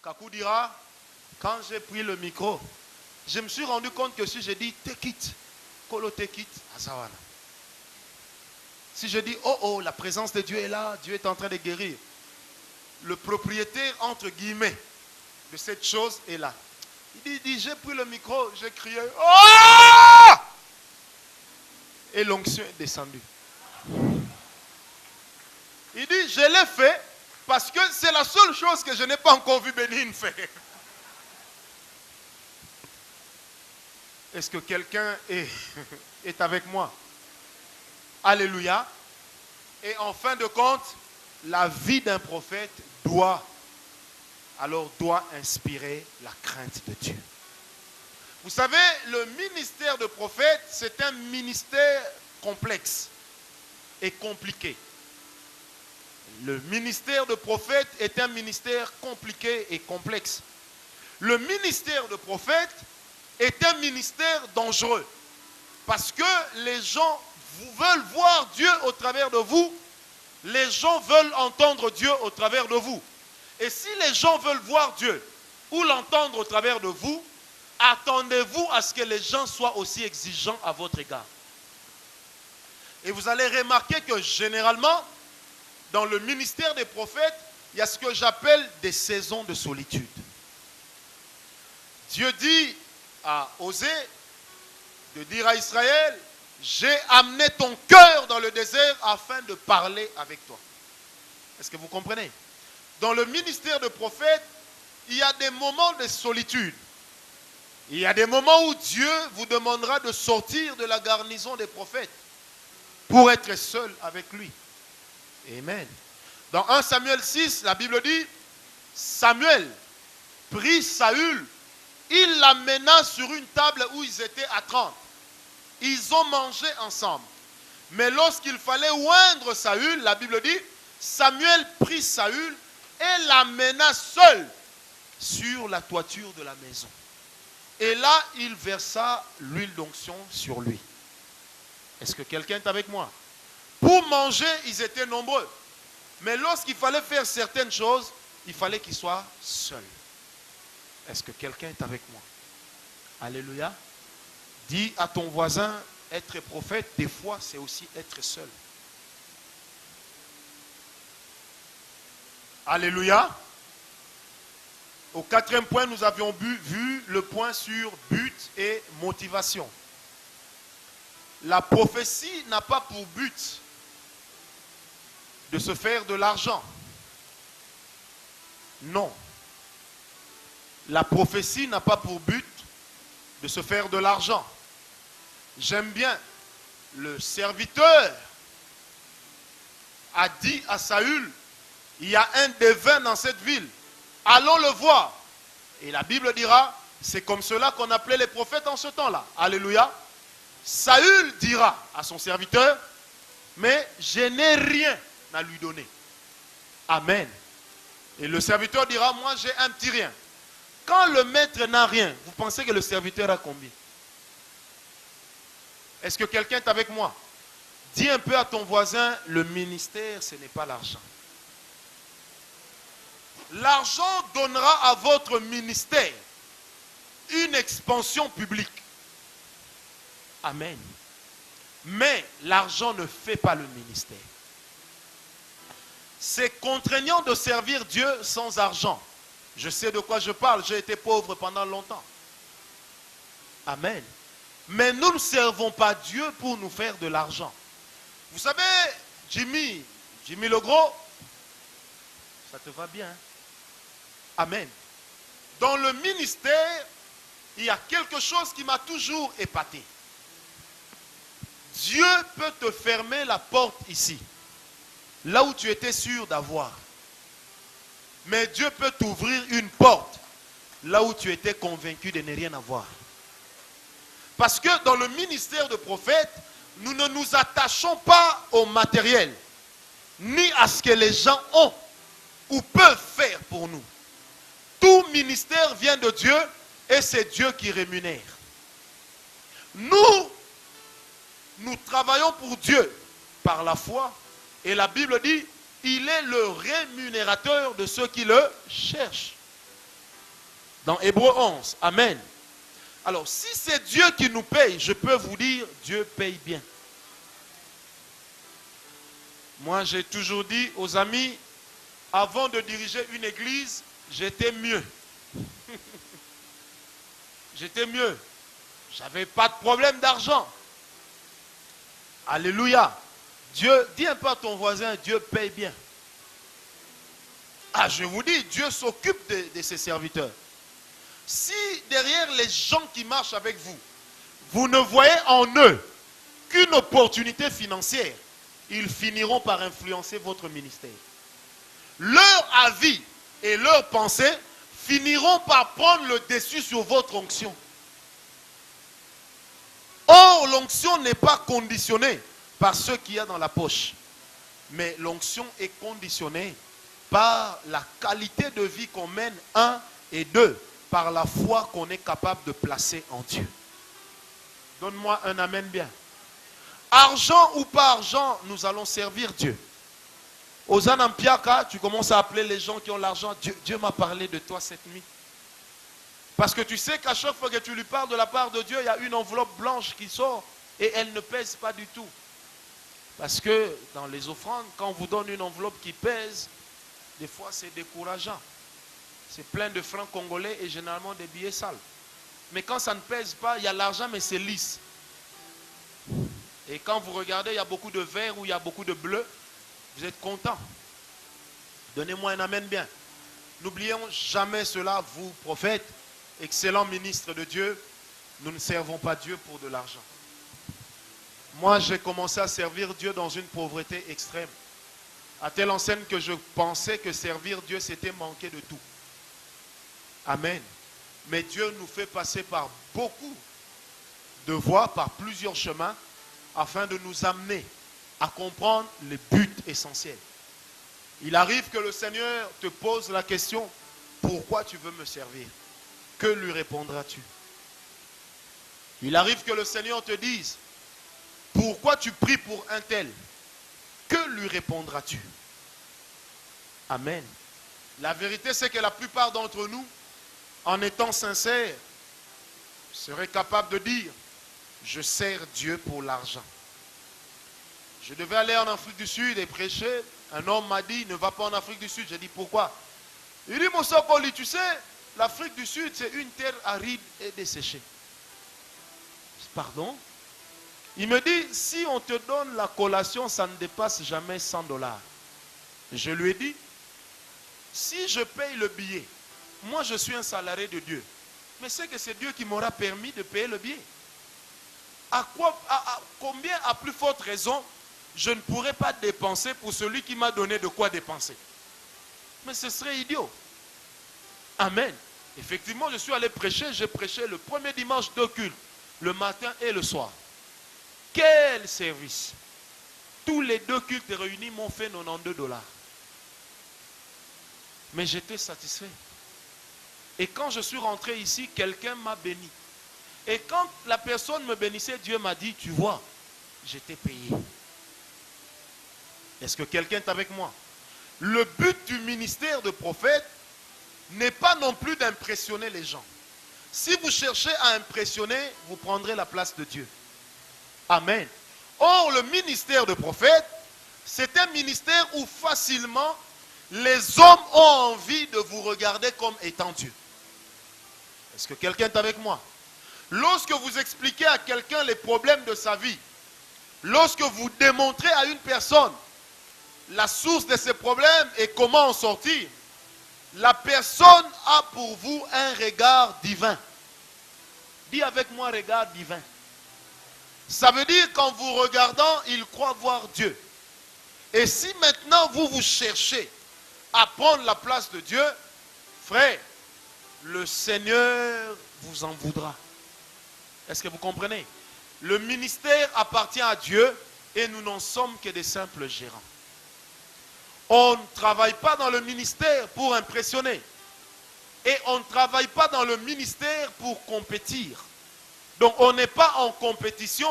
Kakou dira, quand j'ai pris le micro, je me suis rendu compte que si je dis take it, kolo take it, asawana. Si je dis oh, la présence de Dieu est là, Dieu est en train de guérir. Le propriétaire, entre guillemets, de cette chose est là. Il dit j'ai pris le micro, j'ai crié oh! Et l'onction est descendue. Il dit je l'ai fait parce que c'est la seule chose que je n'ai pas encore vu Bénigne faire. Est-ce que quelqu'un est avec moi? Alléluia. Et en fin de compte, la vie d'un prophète doit inspirer la crainte de Dieu. Vous savez, le ministère de prophète, c'est un ministère complexe et compliqué. Le ministère de prophète est un ministère compliqué et complexe. Le ministère de prophète est un ministère dangereux. Parce que les gens veulent voir Dieu au travers de vous. Les gens veulent entendre Dieu au travers de vous. Et si les gens veulent voir Dieu ou l'entendre au travers de vous, attendez-vous à ce que les gens soient aussi exigeants à votre égard. Et vous allez remarquer que généralement, dans le ministère des prophètes, il y a ce que j'appelle des saisons de solitude. Dieu dit à Osée de dire à Israël, j'ai amené ton cœur dans le désert afin de parler avec toi. Est-ce que vous comprenez? Dans le ministère de prophète, il y a des moments de solitude. Il y a des moments où Dieu vous demandera de sortir de la garnison des prophètes pour être seul avec lui. Amen. Dans 1 Samuel 6, la Bible dit, Samuel prit Saül, il l'amena sur une table où ils étaient à 30. Ils ont mangé ensemble. Mais lorsqu'il fallait oindre Saül, la Bible dit, Samuel prit Saül et l'amena seul sur la toiture de la maison. Et là, il versa l'huile d'onction sur lui. Est-ce que quelqu'un est avec moi? Pour manger, ils étaient nombreux. Mais lorsqu'il fallait faire certaines choses, il fallait qu'ils soient seuls. Est-ce que quelqu'un est avec moi? Alléluia. Dis à ton voisin, être prophète, des fois, c'est aussi être seul. Alléluia. Au 4e point, nous avions vu le point sur but et motivation. La prophétie n'a pas pour but de se faire de l'argent. Non. La prophétie n'a pas pour but de se faire de l'argent. J'aime bien, le serviteur a dit à Saül, il y a un devin dans cette ville, allons le voir. Et la Bible dira, c'est comme cela qu'on appelait les prophètes en ce temps-là. Alléluia. Saül dira à son serviteur, mais je n'ai rien à lui donner. Amen. Et le serviteur dira, moi j'ai un petit rien. Quand le maître n'a rien, vous pensez que le serviteur a combien? Est-ce que quelqu'un est avec moi? Dis un peu à ton voisin, le ministère, ce n'est pas l'argent. L'argent donnera à votre ministère une expansion publique. Amen. Mais l'argent ne fait pas le ministère. C'est contraignant de servir Dieu sans argent. Je sais de quoi je parle, j'ai été pauvre pendant longtemps. Amen. Mais nous ne servons pas Dieu pour nous faire de l'argent. Vous savez, Jimmy le Gros, ça te va bien, hein? Amen. Dans le ministère, il y a quelque chose qui m'a toujours épaté. Dieu peut te fermer la porte ici, là où tu étais sûr d'avoir. Mais Dieu peut t'ouvrir une porte, là où tu étais convaincu de ne rien avoir. Parce que dans le ministère de prophète, nous ne nous attachons pas au matériel, ni à ce que les gens ont ou peuvent faire pour nous. Tout ministère vient de Dieu et c'est Dieu qui rémunère. Nous travaillons pour Dieu par la foi et la Bible dit, il est le rémunérateur de ceux qui le cherchent. Dans Hébreux 11. Amen. Alors, si c'est Dieu qui nous paye, je peux vous dire, Dieu paye bien. Moi, j'ai toujours dit aux amis, avant de diriger une église, j'étais mieux. J'étais mieux. J'avais pas de problème d'argent. Alléluia. Dieu, dis un peu à ton voisin, Dieu paye bien. Ah, je vous dis, Dieu s'occupe de ses serviteurs. Si derrière les gens qui marchent avec vous, vous ne voyez en eux qu'une opportunité financière, ils finiront par influencer votre ministère. Leur avis et leurs pensées finiront par prendre le dessus sur votre onction. Or, l'onction n'est pas conditionnée par ce qu'il y a dans la poche. Mais l'onction est conditionnée par la qualité de vie qu'on mène, un, et deux, par la foi qu'on est capable de placer en Dieu. Donne-moi un amen bien. Argent ou pas argent, nous allons servir Dieu. Ozan Ampiaka, tu commences à appeler les gens qui ont l'argent. Dieu m'a parlé de toi cette nuit. Parce que tu sais qu'à chaque fois que tu lui parles de la part de Dieu, il y a une enveloppe blanche qui sort et elle ne pèse pas du tout. Parce que dans les offrandes, quand on vous donne une enveloppe qui pèse, des fois c'est décourageant. C'est plein de francs congolais et généralement des billets sales. Mais quand ça ne pèse pas, il y a l'argent mais c'est lisse. Et quand vous regardez, il y a beaucoup de vert ou il y a beaucoup de bleu, vous êtes content. Donnez-moi un amen bien. N'oublions jamais cela, vous prophètes, excellents ministres de Dieu, nous ne servons pas Dieu pour de l'argent. Moi, j'ai commencé à servir Dieu dans une pauvreté extrême. À telle enseigne que je pensais que servir Dieu, c'était manquer de tout. Amen. Mais Dieu nous fait passer par beaucoup de voies, par plusieurs chemins, afin de nous amener à comprendre les buts essentiels. Il arrive que le Seigneur te pose la question, pourquoi tu veux me servir? Que lui répondras-tu? Il arrive que le Seigneur te dise, pourquoi tu pries pour un tel? Que lui répondras-tu? Amen. La vérité, c'est que la plupart d'entre nous, en étant sincères, seraient capables de dire, je sers Dieu pour l'argent. Je devais aller en Afrique du Sud et prêcher. Un homme m'a dit, ne va pas en Afrique du Sud. J'ai dit, pourquoi? Il dit, mon Sokoli, tu sais, l'Afrique du Sud, c'est une terre aride et desséchée. Pardon? Il me dit, si on te donne la collation, ça ne dépasse jamais $100. Je lui ai dit, si je paye le billet, moi je suis un salarié de Dieu, mais c'est que c'est Dieu qui m'aura permis de payer le billet. Combien, à plus forte raison, je ne pourrais pas dépenser pour celui qui m'a donné de quoi dépenser? Mais ce serait idiot. Amen. Effectivement, je suis allé prêcher, j'ai prêché le premier dimanche de culte, le matin et le soir. Quel service! Tous les 2 cultes réunis m'ont fait $92. Mais j'étais satisfait. Et quand je suis rentré ici, quelqu'un m'a béni. Et quand la personne me bénissait, Dieu m'a dit, tu vois, j'étais payé. Est-ce que quelqu'un est avec moi? Le but du ministère de prophète n'est pas non plus d'impressionner les gens. Si vous cherchez à impressionner, vous prendrez la place de Dieu. Amen. Or, le ministère de prophète, c'est un ministère où facilement les hommes ont envie de vous regarder comme étant Dieu. Est-ce que quelqu'un est avec moi? Lorsque vous expliquez à quelqu'un les problèmes de sa vie, lorsque vous démontrez à une personne la source de ses problèmes et comment en sortir, la personne a pour vous un regard divin. Dis avec moi, regard divin. Ça veut dire qu'en vous regardant, il croit voir Dieu. Et si maintenant vous cherchez à prendre la place de Dieu, frère, le Seigneur vous en voudra. Est-ce que vous comprenez? Le ministère appartient à Dieu et nous n'en sommes que des simples gérants. On ne travaille pas dans le ministère pour impressionner. Et on ne travaille pas dans le ministère pour compétir. Donc on n'est pas en compétition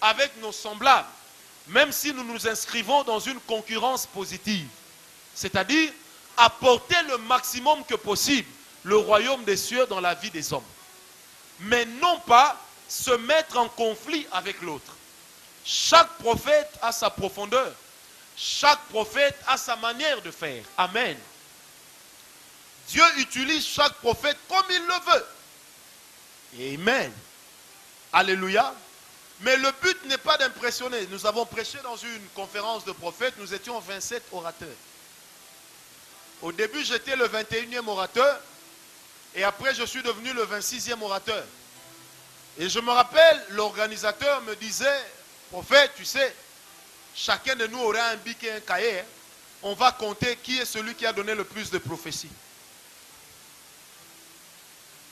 avec nos semblables, même si nous nous inscrivons dans une concurrence positive. C'est-à-dire apporter le maximum que possible le royaume des cieux dans la vie des hommes. Mais non pas se mettre en conflit avec l'autre. Chaque prophète a sa profondeur. Chaque prophète a sa manière de faire. Amen. Dieu utilise chaque prophète comme il le veut. Amen. Alléluia. Mais le but n'est pas d'impressionner. Nous avons prêché dans une conférence de prophètes. Nous étions 27 orateurs. Au début, j'étais le 21e orateur. Et après, je suis devenu le 26e orateur. Et je me rappelle, l'organisateur me disait, prophète, tu sais, chacun de nous aura un bic et un cahier. On va compter qui est celui qui a donné le plus de prophéties.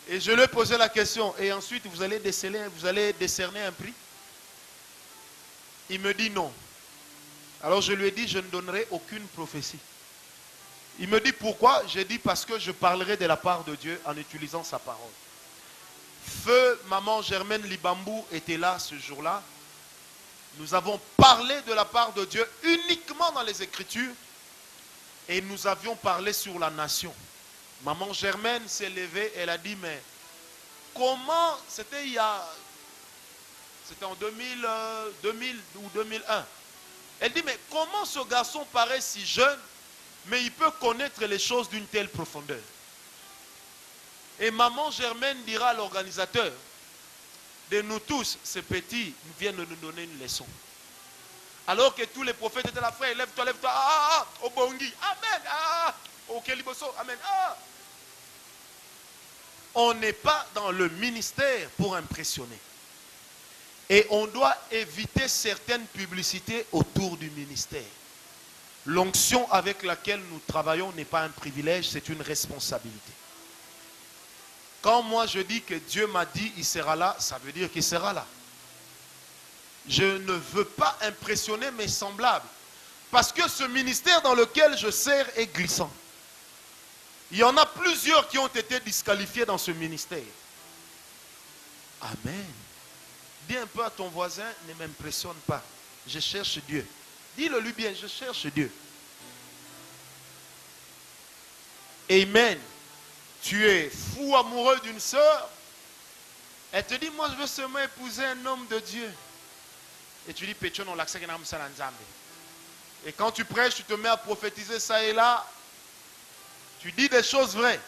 Et je lui ai posé la question, et ensuite vous allez décerner un prix? Il me dit non. Alors je lui ai dit, je ne donnerai aucune prophétie. Il me dit pourquoi? J'ai dit parce que je parlerai de la part de Dieu en utilisant sa parole. Feu maman Germaine Libambou était là ce jour-là. Nous avons parlé de la part de Dieu uniquement dans les Écritures. Et nous avions parlé sur la nation. Maman Germaine s'est levée, elle a dit, mais comment, c'était en 2000 ou 2001. Elle dit, mais comment ce garçon paraît si jeune, mais il peut connaître les choses d'une telle profondeur? Et maman Germaine dira à l'organisateur, de nous tous, ces petits viennent de nous donner une leçon. Alors que tous les prophètes étaient là, frère, lève-toi, lève-toi, au Bongi, amen, au Keliboso, amen, On n'est pas dans le ministère pour impressionner. Et on doit éviter certaines publicités autour du ministère. L'onction avec laquelle nous travaillons n'est pas un privilège, c'est une responsabilité. Quand moi je dis que Dieu m'a dit il sera là, ça veut dire qu'il sera là. Je ne veux pas impressionner mes semblables. Parce que ce ministère dans lequel je sers est glissant. Il y en a plusieurs qui ont été disqualifiés dans ce ministère. Amen. Dis un peu à ton voisin, ne m'impressionne pas. Je cherche Dieu. Dis-le lui bien, je cherche Dieu. Amen. Tu es fou amoureux d'une sœur. Elle te dit, moi je veux seulement épouser un homme de Dieu. Et tu dis, Pétion, on l'accepte. Et quand tu prêches, tu te mets à prophétiser ça et là. Tu dis des choses vraies.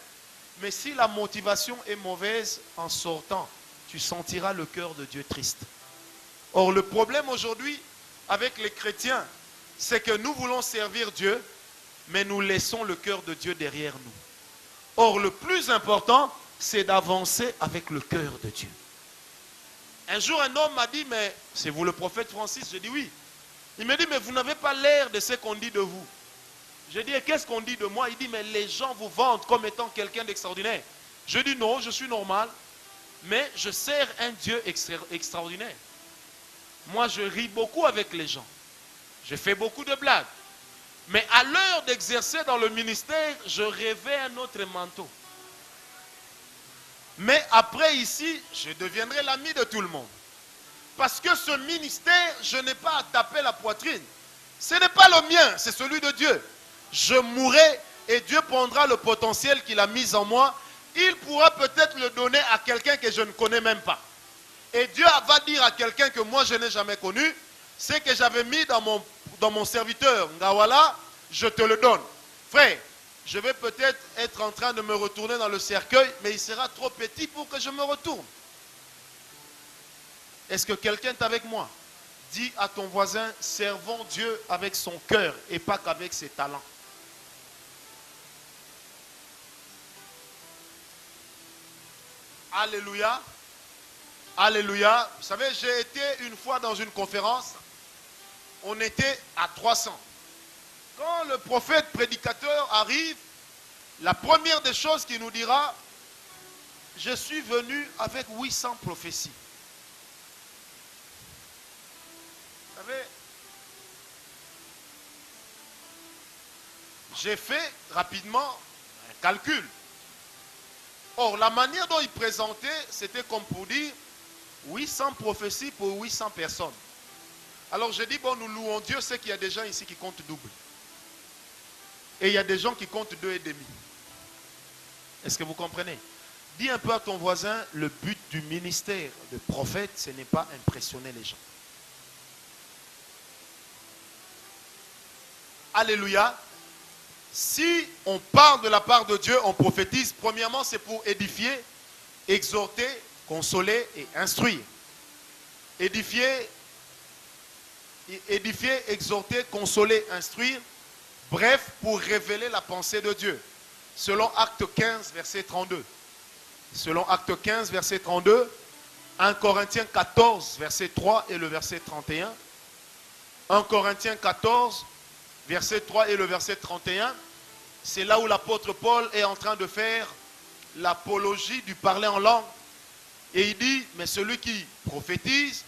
Mais si la motivation est mauvaise, en sortant, tu sentiras le cœur de Dieu triste. Or, le problème aujourd'hui avec les chrétiens, c'est que nous voulons servir Dieu, mais nous laissons le cœur de Dieu derrière nous. Or, le plus important, c'est d'avancer avec le cœur de Dieu. Un jour, un homme m'a dit, mais c'est vous le prophète Francis? Je dis oui. Il me dit, mais vous n'avez pas l'air de ce qu'on dit de vous. Je dis, qu'est-ce qu'on dit de moi? Il dit, mais les gens vous vendent comme étant quelqu'un d'extraordinaire. Je dis, non, je suis normal, mais je sers un Dieu extraordinaire. Moi, je ris beaucoup avec les gens. Je fais beaucoup de blagues. Mais à l'heure d'exercer dans le ministère, je rêvais un autre manteau. Mais après ici, je deviendrai l'ami de tout le monde. Parce que ce ministère, je n'ai pas à taper la poitrine. Ce n'est pas le mien, c'est celui de Dieu. Je mourrai et Dieu prendra le potentiel qu'il a mis en moi. Il pourra peut-être le donner à quelqu'un que je ne connais même pas. Et Dieu va dire à quelqu'un que moi je n'ai jamais connu, c'est que j'avais mis dans mon serviteur Ngawala, je te le donne. Frère, je vais peut-être être en train de me retourner dans le cercueil, mais il sera trop petit pour que je me retourne. Est-ce que quelqu'un est avec moi? Dis à ton voisin, servons Dieu avec son cœur et pas qu'avec ses talents. Alléluia. Alléluia. Vous savez, j'ai été une fois dans une conférence, on était à 300. Quand le prophète prédicateur arrive, la première des choses qu'il nous dira, je suis venu avec 800 prophéties. Vous savez, j'ai fait rapidement un calcul. Or, la manière dont il présentait, c'était comme pour dire 800 prophéties pour 800 personnes. Alors j'ai dit, bon, nous louons Dieu, c'est qu'il y a des gens ici qui comptent double. Et il y a des gens qui comptent 2,5. Est-ce que vous comprenez? Dis un peu à ton voisin, le but du ministère de prophète, ce n'est pas impressionner les gens. Alléluia. Si on parle de la part de Dieu, on prophétise, premièrement, c'est pour édifier, exhorter, consoler et instruire. Édifier, exhorter, consoler, instruire. Bref, pour révéler la pensée de Dieu. Selon Acte 15, verset 32. Selon Acte 15, verset 32. 1 Corinthiens 14, verset 3 et le verset 31. 1 Corinthiens 14, verset 3 et le verset 31. C'est là où l'apôtre Paul est en train de faire l'apologie du parler en langue. Et il dit, mais celui qui prophétise,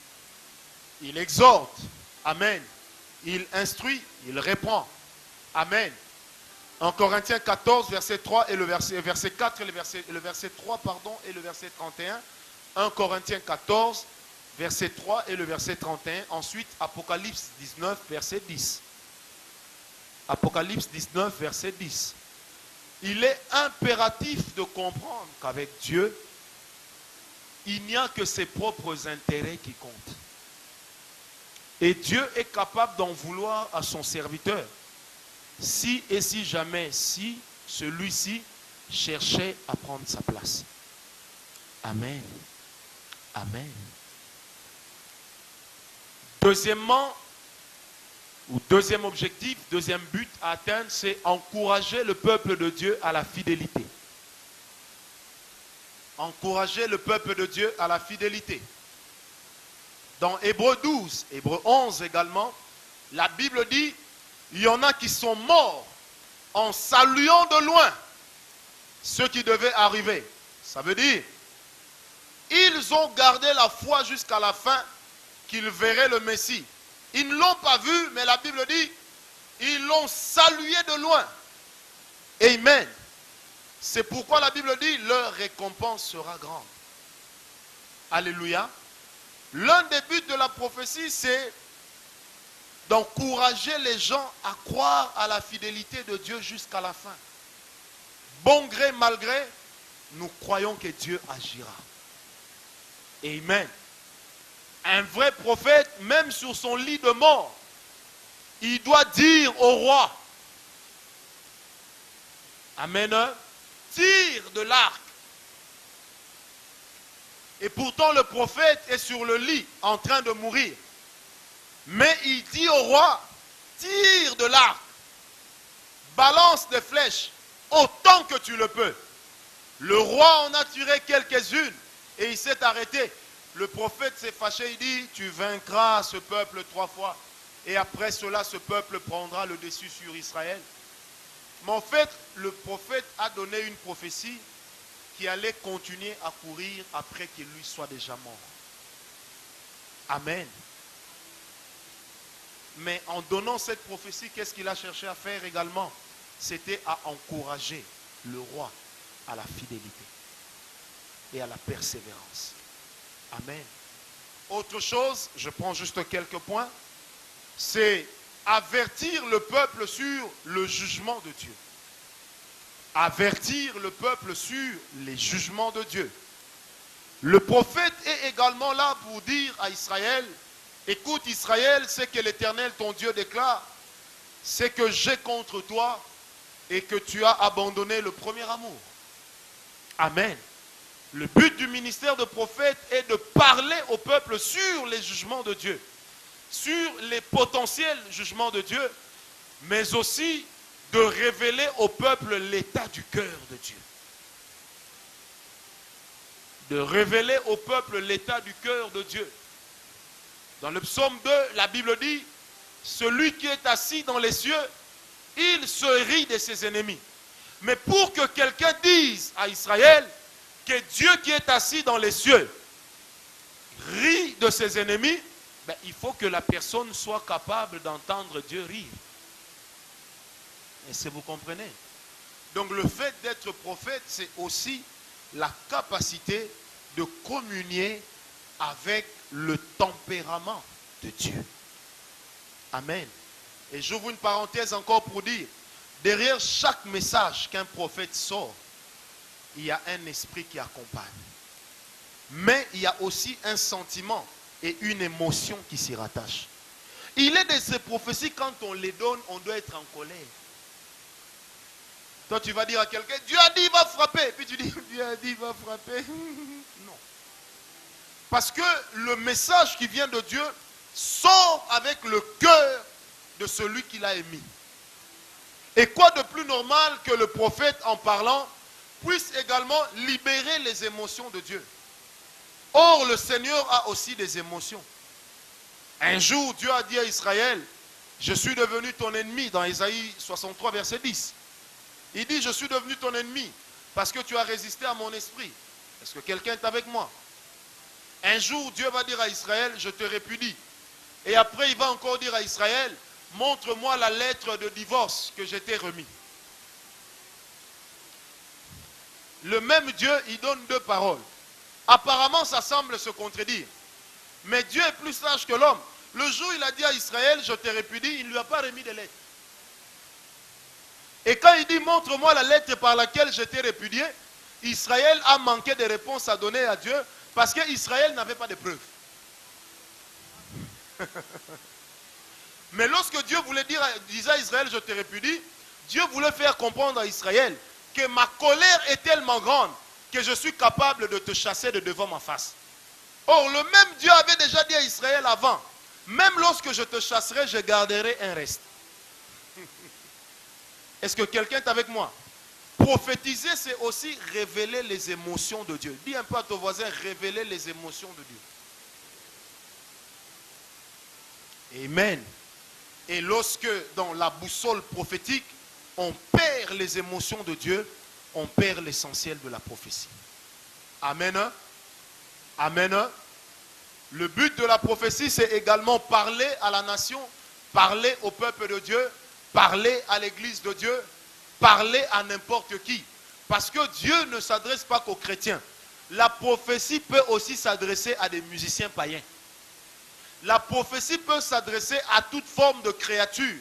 il exhorte. Amen. Il instruit, il reprend. Amen. En Corinthiens 14, verset 3 et le verset 4 et le verset 3 pardon, et le verset 31. 1 Corinthiens 14, verset 3 et le verset 31. Ensuite, Apocalypse 19, verset 10. Apocalypse 19, verset 10. Il est impératif de comprendre qu'avec Dieu, il n'y a que ses propres intérêts qui comptent. Et Dieu est capable d'en vouloir à son serviteur. Si et si jamais, si celui-ci cherchait à prendre sa place. Amen. Amen. Deuxièmement, ou deuxième objectif, deuxième but à atteindre, c'est encourager le peuple de Dieu à la fidélité. Encourager le peuple de Dieu à la fidélité. Dans Hébreux 12, Hébreux 11 également, la Bible dit, il y en a qui sont morts en saluant de loin ce qui devait arriver. Ça veut dire, ils ont gardé la foi jusqu'à la fin qu'ils verraient le Messie. Ils ne l'ont pas vu, mais la Bible dit, ils l'ont salué de loin. Amen. C'est pourquoi la Bible dit, leur récompense sera grande. Alléluia. L'un des buts de la prophétie, c'est d'encourager les gens à croire à la fidélité de Dieu jusqu'à la fin. Bon gré, mal gré, nous croyons que Dieu agira. Amen. Un vrai prophète, même sur son lit de mort, il doit dire au roi, amen, tire de l'arc. Et pourtant le prophète est sur le lit en train de mourir. Mais il dit au roi, tire de l'arc, balance des flèches, autant que tu le peux. Le roi en a tiré quelques-unes et il s'est arrêté. Le prophète s'est fâché, il dit, tu vaincras ce peuple 3 fois. Et après cela, ce peuple prendra le dessus sur Israël. Mais en fait, le prophète a donné une prophétie qui allait continuer à courir après qu'il lui soit déjà mort. Amen. Mais en donnant cette prophétie, qu'est-ce qu'il a cherché à faire également? C'était à encourager le roi à la fidélité et à la persévérance. Amen. Autre chose, je prends juste quelques points, c'est avertir le peuple sur le jugement de Dieu. Avertir le peuple sur les jugements de Dieu. Le prophète est également là pour dire à Israël, écoute Israël, ce que l'Éternel ton Dieu déclare, c'est que j'ai contre toi et que tu as abandonné le premier amour. Amen. Le but du ministère de prophète est de parler au peuple sur les jugements de Dieu, sur les potentiels jugements de Dieu, mais aussi de révéler au peuple l'état du cœur de Dieu. De révéler au peuple l'état du cœur de Dieu. Dans le psaume 2, la Bible dit, celui qui est assis dans les cieux, il se rit de ses ennemis. Mais pour que quelqu'un dise à Israël que Dieu qui est assis dans les cieux rit de ses ennemis, ben, il faut que la personne soit capable d'entendre Dieu rire. Est-ce que vous comprenez? Donc le fait d'être prophète, c'est aussi la capacité de communier avec le tempérament de Dieu. Amen. Et j'ouvre une parenthèse encore pour dire, derrière chaque message qu'un prophète sort, il y a un esprit qui accompagne. Mais il y a aussi un sentiment et une émotion qui s'y rattachent. Il est de ces prophéties, quand on les donne, on doit être en colère. Toi, tu vas dire à quelqu'un, Dieu a dit, il va frapper. Et puis tu dis, Dieu a dit, il va frapper. Non. Parce que le message qui vient de Dieu sort avec le cœur de celui qui l'a émis. Et quoi de plus normal que le prophète, en parlant, puisse également libérer les émotions de Dieu. Or, le Seigneur a aussi des émotions. Un jour, Dieu a dit à Israël, je suis devenu ton ennemi, dans Ésaïe 63, verset 10. Il dit, je suis devenu ton ennemi, parce que tu as résisté à mon esprit. Est-ce que quelqu'un est avec moi? Un jour, Dieu va dire à Israël, je te répudie. Et après, il va encore dire à Israël, montre-moi la lettre de divorce que je t'ai remis. Le même Dieu, il donne deux paroles. Apparemment, ça semble se contredire. Mais Dieu est plus sage que l'homme. Le jour où il a dit à Israël, je te répudie, il ne lui a pas remis de lettre. Et quand il dit, montre-moi la lettre par laquelle je t'ai répudié, Israël a manqué de réponses à donner à Dieu parce qu'Israël n'avait pas de preuves. Mais lorsque Dieu voulait disait à Israël, je te répudie, Dieu voulait faire comprendre à Israël que ma colère est tellement grande que je suis capable de te chasser de devant ma face. Or, le même Dieu avait déjà dit à Israël avant, même lorsque je te chasserai, je garderai un reste. Est-ce que quelqu'un est avec moi? Prophétiser, c'est aussi révéler les émotions de Dieu. Dis un peu à ton voisin, révéler les émotions de Dieu. Amen. Et lorsque, dans la boussole prophétique, on perd les émotions de Dieu, on perd l'essentiel de la prophétie. Amen. Amen. Le but de la prophétie, c'est également parler à la nation, parler au peuple de Dieu, parler à l'église de Dieu, parler à n'importe qui. Parce que Dieu ne s'adresse pas qu'aux chrétiens. La prophétie peut aussi s'adresser à des musiciens païens. La prophétie peut s'adresser à toute forme de créature.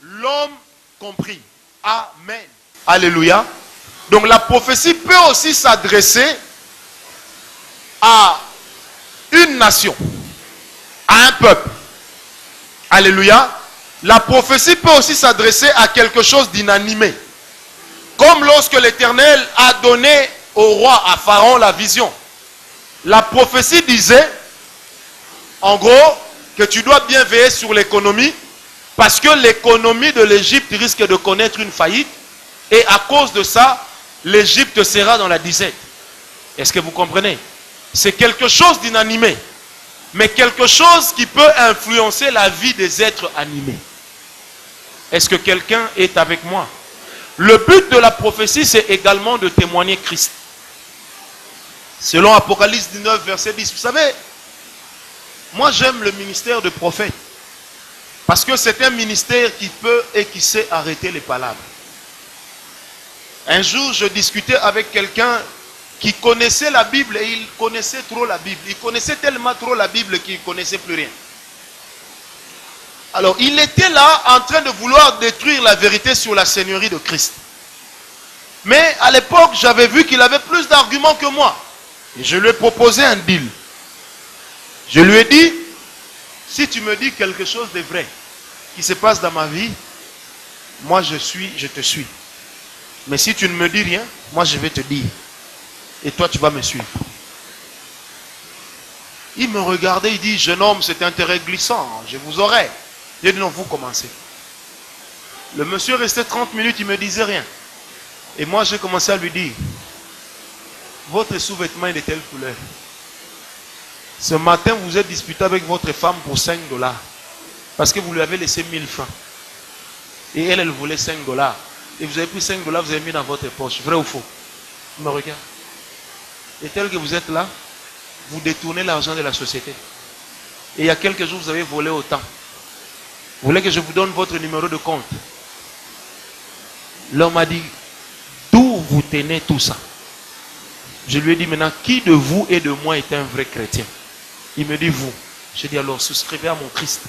L'homme compris. Amen. Alléluia. Donc la prophétie peut aussi s'adresser à une nation, à un peuple. Alléluia. La prophétie peut aussi s'adresser à quelque chose d'inanimé. Comme lorsque l'Éternel a donné au roi, à Pharaon, la vision. La prophétie disait, en gros, que tu dois bien veiller sur l'économie, parce que l'économie de l'Égypte risque de connaître une faillite, et à cause de ça, l'Égypte sera dans la disette. Est-ce que vous comprenez? C'est quelque chose d'inanimé, mais quelque chose qui peut influencer la vie des êtres animés. Est-ce que quelqu'un est avec moi? Le but de la prophétie, c'est également de témoigner Christ. Selon Apocalypse 19, verset 10. Vous savez, moi j'aime le ministère de prophète. Parce que c'est un ministère qui peut et qui sait arrêter les palabres. Un jour, je discutais avec quelqu'un qui connaissait la Bible et il connaissait trop la Bible. Il connaissait tellement trop la Bible qu'il ne connaissait plus rien. Alors, il était là en train de vouloir détruire la vérité sur la seigneurie de Christ. Mais à l'époque, j'avais vu qu'il avait plus d'arguments que moi. Et je lui ai proposé un deal. Je lui ai dit, si tu me dis quelque chose de vrai qui se passe dans ma vie, moi je te suis. Mais si tu ne me dis rien, moi je vais te dire. Et toi tu vas me suivre. Il me regardait, il dit, jeune homme, c'est un terrain glissant, je vous aurai. J'ai dit non, vous commencez. Le monsieur restait 30 minutes, il ne me disait rien. Et moi j'ai commencé à lui dire, votre sous-vêtement est de telle couleur. Ce matin, vous êtes disputé avec votre femme pour 5 $. Parce que vous lui avez laissé 1000 francs. Et elle voulait 5 $. Et vous avez pris 5 $, vous avez mis dans votre poche. Vrai ou faux? Il me regarde. Et tel que vous êtes là, vous détournez l'argent de la société. Et il y a quelques jours, vous avez volé autant. Vous voulez que je vous donne votre numéro de compte? L'homme m'a dit, d'où vous tenez tout ça? Je lui ai dit maintenant, qui de vous et de moi est un vrai chrétien? Il me dit, vous. J'ai dit, alors souscrivez à mon Christ.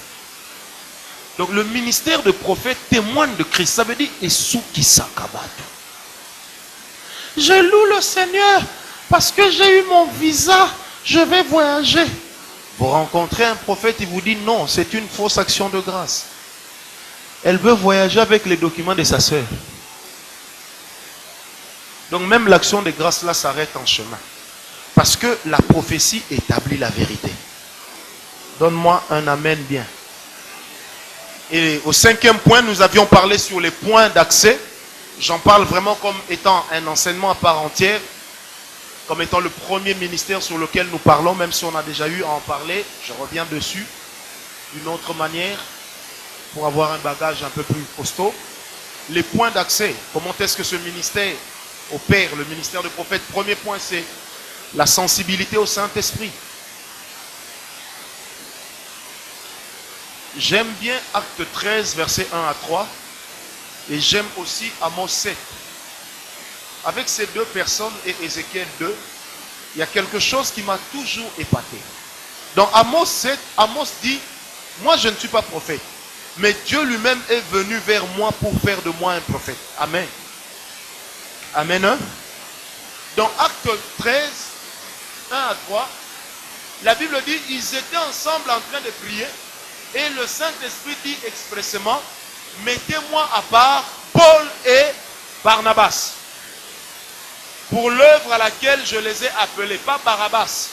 Donc le ministère de prophète témoigne de Christ. Ça veut dire, Esu Kisakabatu. Je loue le Seigneur parce que j'ai eu mon visa, je vais voyager. Vous rencontrez un prophète, il vous dit non, c'est une fausse action de grâce. Elle veut voyager avec les documents de sa sœur. Donc même l'action de grâce là s'arrête en chemin. Parce que la prophétie établit la vérité. Donne-moi un amen bien. Et au 5e point, nous avions parlé sur les points d'accès. J'en parle vraiment comme étant un enseignement à part entière. Comme étant le premier ministère sur lequel nous parlons, même si on a déjà eu à en parler. Je reviens dessus d'une autre manière pour avoir un bagage un peu plus costaud. Les points d'accès. Comment est-ce que ce ministère opère, le ministère de prophète? Premier point, c'est la sensibilité au Saint-Esprit. J'aime bien Acte 13, versets 1 à 3. Et j'aime aussi Amos 7. Avec ces deux personnes et Ézéchiel 2, il y a quelque chose qui m'a toujours épaté. Dans Amos 7, Amos dit, moi je ne suis pas prophète, mais Dieu lui-même est venu vers moi pour faire de moi un prophète. Amen. Amen. Hein? Dans Acte 13, 1 à 3, la Bible dit, ils étaient ensemble en train de prier, et le Saint-Esprit dit expressément, mettez-moi à part Paul et Barnabas pour l'œuvre à laquelle je les ai appelés, pas Barabbas.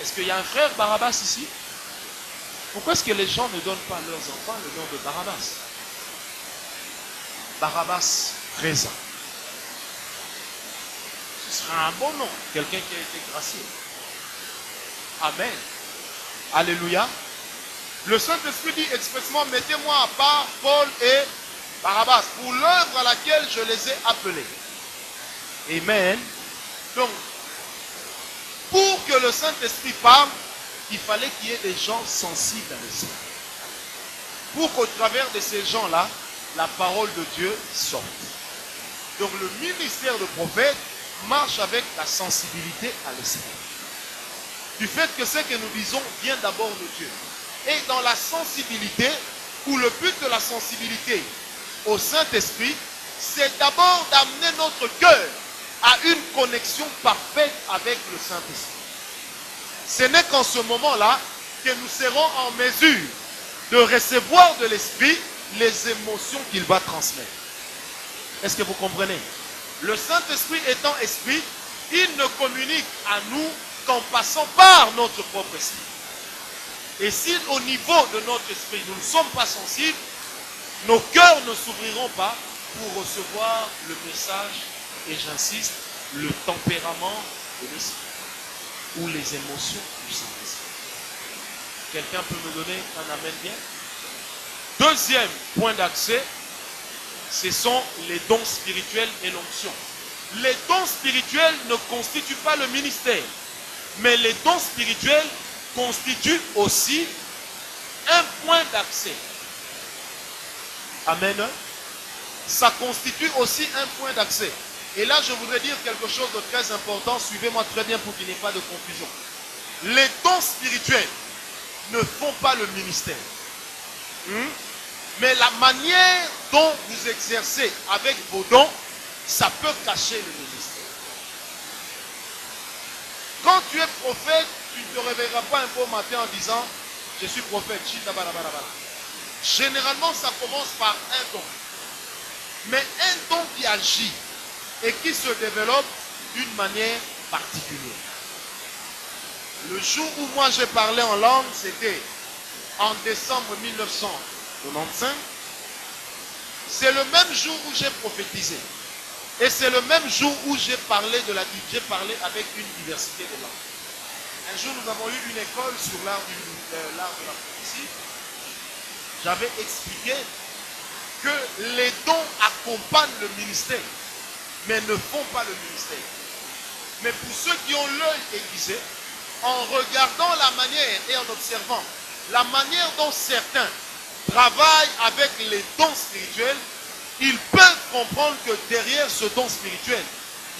Est-ce qu'il y a un frère Barabbas ici? Pourquoi est-ce que les gens ne donnent pas à leurs enfants le nom de Barabbas? Barabbas présent. Ce sera un bon nom, quelqu'un qui a été gracié. Amen. Alléluia. Le Saint-Esprit dit expressément, mettez-moi à part Paul et Barabbas pour l'œuvre à laquelle je les ai appelés. Amen. Donc, pour que le Saint-Esprit parle, il fallait qu'il y ait des gens sensibles à l'esprit. Pour qu'au travers de ces gens-là, la parole de Dieu sorte. Donc le ministère de prophète marche avec la sensibilité à l'esprit. Du fait que ce que nous disons vient d'abord de Dieu. Et dans la sensibilité, ou le but de la sensibilité au Saint-Esprit, c'est d'abord d'amener notre cœur à une connexion parfaite avec le Saint-Esprit. Ce n'est qu'en ce moment-là que nous serons en mesure de recevoir de l'Esprit les émotions qu'il va transmettre. Est-ce que vous comprenez? Le Saint-Esprit étant esprit, il ne communique à nous qu'en passant par notre propre esprit. Et si au niveau de notre esprit, nous ne sommes pas sensibles, nos cœurs ne s'ouvriront pas pour recevoir le message, et j'insiste, le tempérament de l'esprit ou les émotions du Saint-Esprit. Quelqu'un peut me donner un amen bien? Deuxième point d'accès, ce sont les dons spirituels et l'onction. Les dons spirituels ne constituent pas le ministère, mais les dons spirituels constituent aussi un point d'accès. Amen. Ça constitue aussi un point d'accès. Et là, je voudrais dire quelque chose de très important. Suivez-moi très bien pour qu'il n'y ait pas de confusion. Les dons spirituels ne font pas le ministère. Mais la manière dont vous exercez avec vos dons, ça peut cacher le ministère. Quand tu es prophète, tu ne te réveilleras pas un beau matin en disant « Je suis prophète ». Généralement, ça commence par un don. Mais un don qui agit et qui se développe d'une manière particulière. Le jour où moi j'ai parlé en langue, c'était en décembre 1995. C'est le même jour où j'ai prophétisé. Et c'est le même jour où j'ai parlé avec une diversité de langues. Un jour, nous avons eu une école sur l'art de la prophétie. J'avais expliqué que les dons accompagnent le ministère, mais ne font pas le ministère. Mais pour ceux qui ont l'œil aiguisé, en regardant la manière et en observant la manière dont certains travaillent avec les dons spirituels, ils peuvent comprendre que derrière ce don spirituel,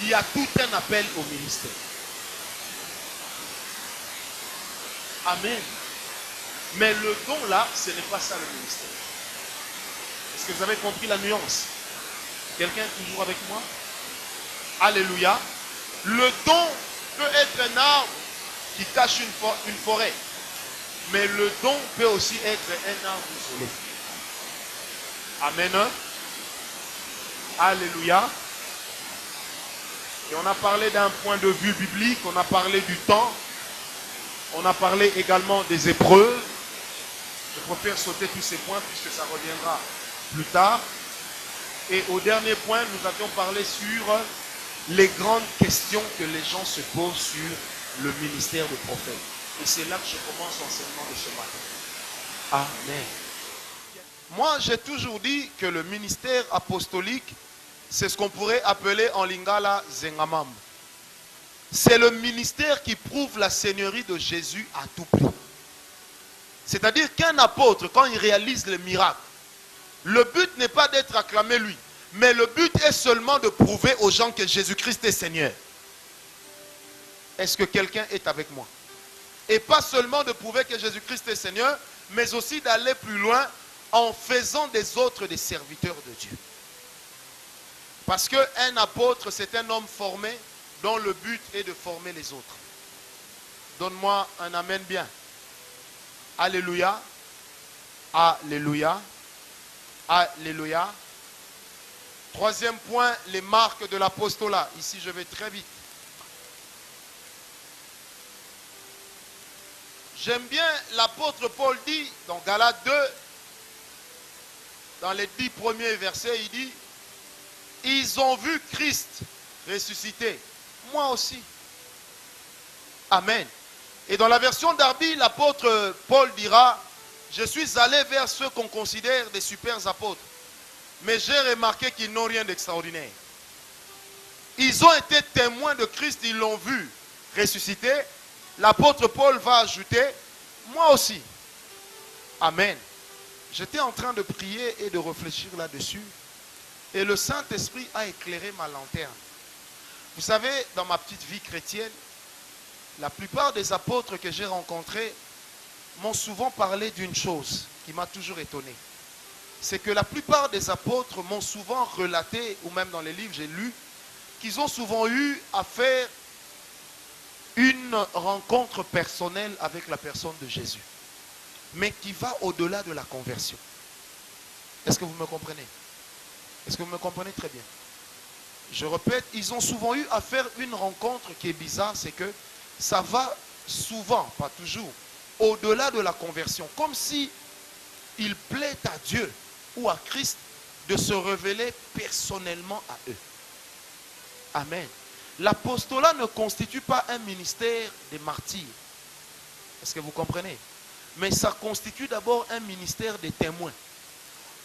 il y a tout un appel au ministère. Amen. Mais le don là, ce n'est pas ça le ministère. Est-ce que vous avez compris la nuance? Quelqu'un est toujours avec moi? Alléluia. Le don peut être un arbre qui cache une forêt. Mais le don peut aussi être un arbre isolé. Amen. Alléluia. Et on a parlé d'un point de vue biblique, on a parlé du temps, on a parlé également des épreuves. Je préfère sauter tous ces points puisque ça reviendra plus tard. Et au dernier point, nous avions parlé sur les grandes questions que les gens se posent sur le ministère de prophète. Et c'est là que je commence l'enseignement de ce matin. Amen. Moi, j'ai toujours dit que le ministère apostolique, c'est ce qu'on pourrait appeler en lingala zengamam. C'est le ministère qui prouve la seigneurie de Jésus à tout prix. C'est-à-dire qu'un apôtre, quand il réalise le miracle, le but n'est pas d'être acclamé lui, mais le but est seulement de prouver aux gens que Jésus-Christ est Seigneur. Est-ce que quelqu'un est avec moi? Et pas seulement de prouver que Jésus-Christ est Seigneur, mais aussi d'aller plus loin en faisant des autres des serviteurs de Dieu. Parce qu'un apôtre, c'est un homme formé dont le but est de former les autres. Donne-moi un amen bien. Alléluia. Alléluia. Alléluia. Troisième point, les marques de l'apostolat. Ici, je vais très vite. J'aime bien l'apôtre Paul dit dans Galates 2, dans les 10 premiers versets, il dit, ils ont vu Christ ressuscité. Moi aussi. Amen. Et dans la version d'Arby, l'apôtre Paul dira, je suis allé vers ceux qu'on considère des super apôtres. Mais j'ai remarqué qu'ils n'ont rien d'extraordinaire. Ils ont été témoins de Christ, ils l'ont vu ressuscité. L'apôtre Paul va ajouter, moi aussi. Amen. J'étais en train de prier et de réfléchir là-dessus. Et le Saint-Esprit a éclairé ma lanterne. Vous savez, dans ma petite vie chrétienne, la plupart des apôtres que j'ai rencontrés m'ont souvent parlé d'une chose qui m'a toujours étonné. C'est que la plupart des apôtres m'ont souvent relaté, ou même dans les livres j'ai lu, qu'ils ont souvent eu à faire une rencontre personnelle avec la personne de Jésus, mais qui va au-delà de la conversion. Est-ce que vous me comprenez? Est-ce que vous me comprenez très bien? Je répète, ils ont souvent eu à faire une rencontre qui est bizarre, c'est que ça va souvent, pas toujours, au-delà de la conversion, comme si il plaît à Dieu ou à Christ de se révéler personnellement à eux. Amen. L'apostolat ne constitue pas un ministère des martyrs. Est-ce que vous comprenez? Mais ça constitue d'abord un ministère des témoins.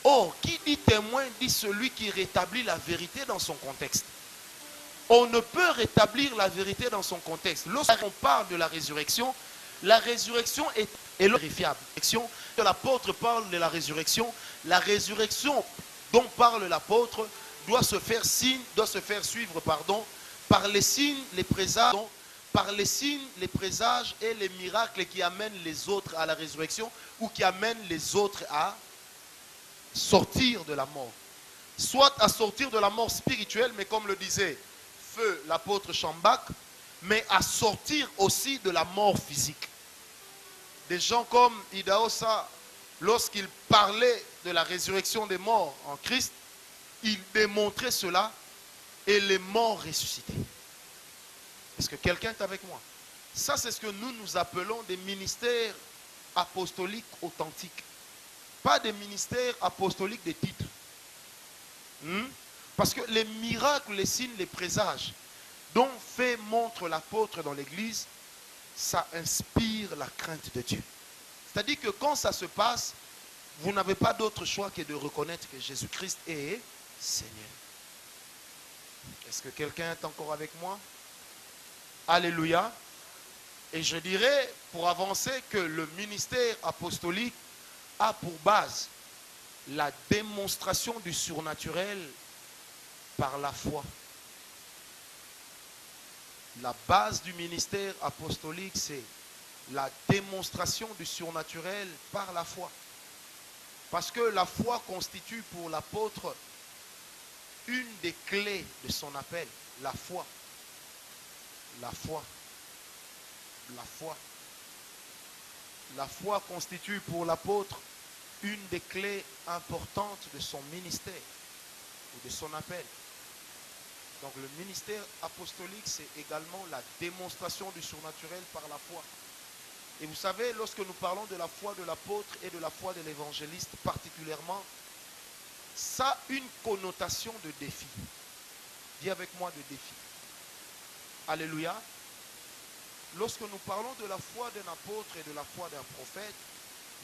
Or, qui dit témoin dit celui qui rétablit la vérité dans son contexte. On ne peut rétablir la vérité dans son contexte. Lorsqu'on parle de la résurrection est vérifiable. L'apôtre parle de la résurrection dont parle l'apôtre doit se faire suivre par les signes, les présages et les miracles qui amènent les autres à la résurrection ou qui amènent les autres à sortir de la mort. Soit à sortir de la mort spirituelle, mais comme le disait feu l'apôtre Chambak, mais à sortir aussi de la mort physique. Des gens comme Idaosa, lorsqu'il parlait de la résurrection des morts en Christ, il démontrait cela et les morts ressuscités. Est-ce que quelqu'un est avec moi? Ça, c'est ce que nous appelons des ministères apostoliques authentiques. Pas des ministères apostoliques des titres. Parce que les miracles, les signes, les présages dont fait montre l'apôtre dans l'église, ça inspire la crainte de Dieu. C'est-à-dire que quand ça se passe, vous n'avez pas d'autre choix que de reconnaître que Jésus-Christ est Seigneur. Est-ce que quelqu'un est encore avec moi? Alléluia. Et je dirais, pour avancer, que le ministère apostolique a pour base la démonstration du surnaturel par la foi. La base du ministère apostolique, c'est la démonstration du surnaturel par la foi. Parce que la foi constitue pour l'apôtre une des clés de son appel. La foi. La foi. La foi. La foi constitue pour l'apôtre une des clés importantes de son ministère ou de son appel. Donc le ministère apostolique, c'est également la démonstration du surnaturel par la foi. Et vous savez, lorsque nous parlons de la foi de l'apôtre et de la foi de l'évangéliste particulièrement, ça a une connotation de défi. Dis avec moi de défi. Alléluia. Lorsque nous parlons de la foi d'un apôtre et de la foi d'un prophète,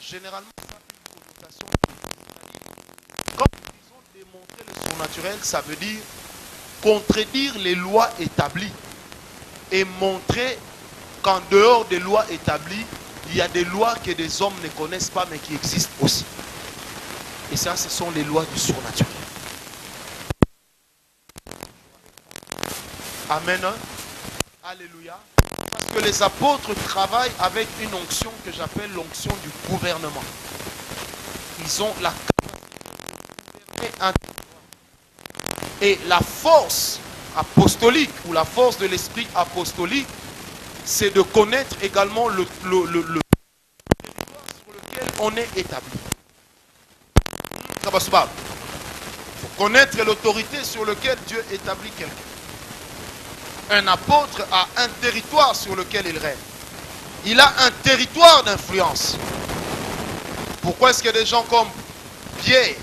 généralement, ça a une connotation de défi. Quand nous disons démontrer le surnaturel, ça veut dire contredire les lois établies et montrer qu'en dehors des lois établies, il y a des lois que des hommes ne connaissent pas mais qui existent aussi. Et ça, ce sont les lois du surnaturel. Amen. Alléluia. Parce que les apôtres travaillent avec une onction que j'appelle l'onction du gouvernement. Ils ont la capacité de et la force apostolique ou la force de l'esprit apostolique, c'est de connaître également le territoire sur lequel on est établi. Il faut connaître l'autorité sur laquelle Dieu établit quelqu'un. Un apôtre a un territoire sur lequel il règne. Il a un territoire d'influence. Pourquoi est-ce que des gens comme Pierre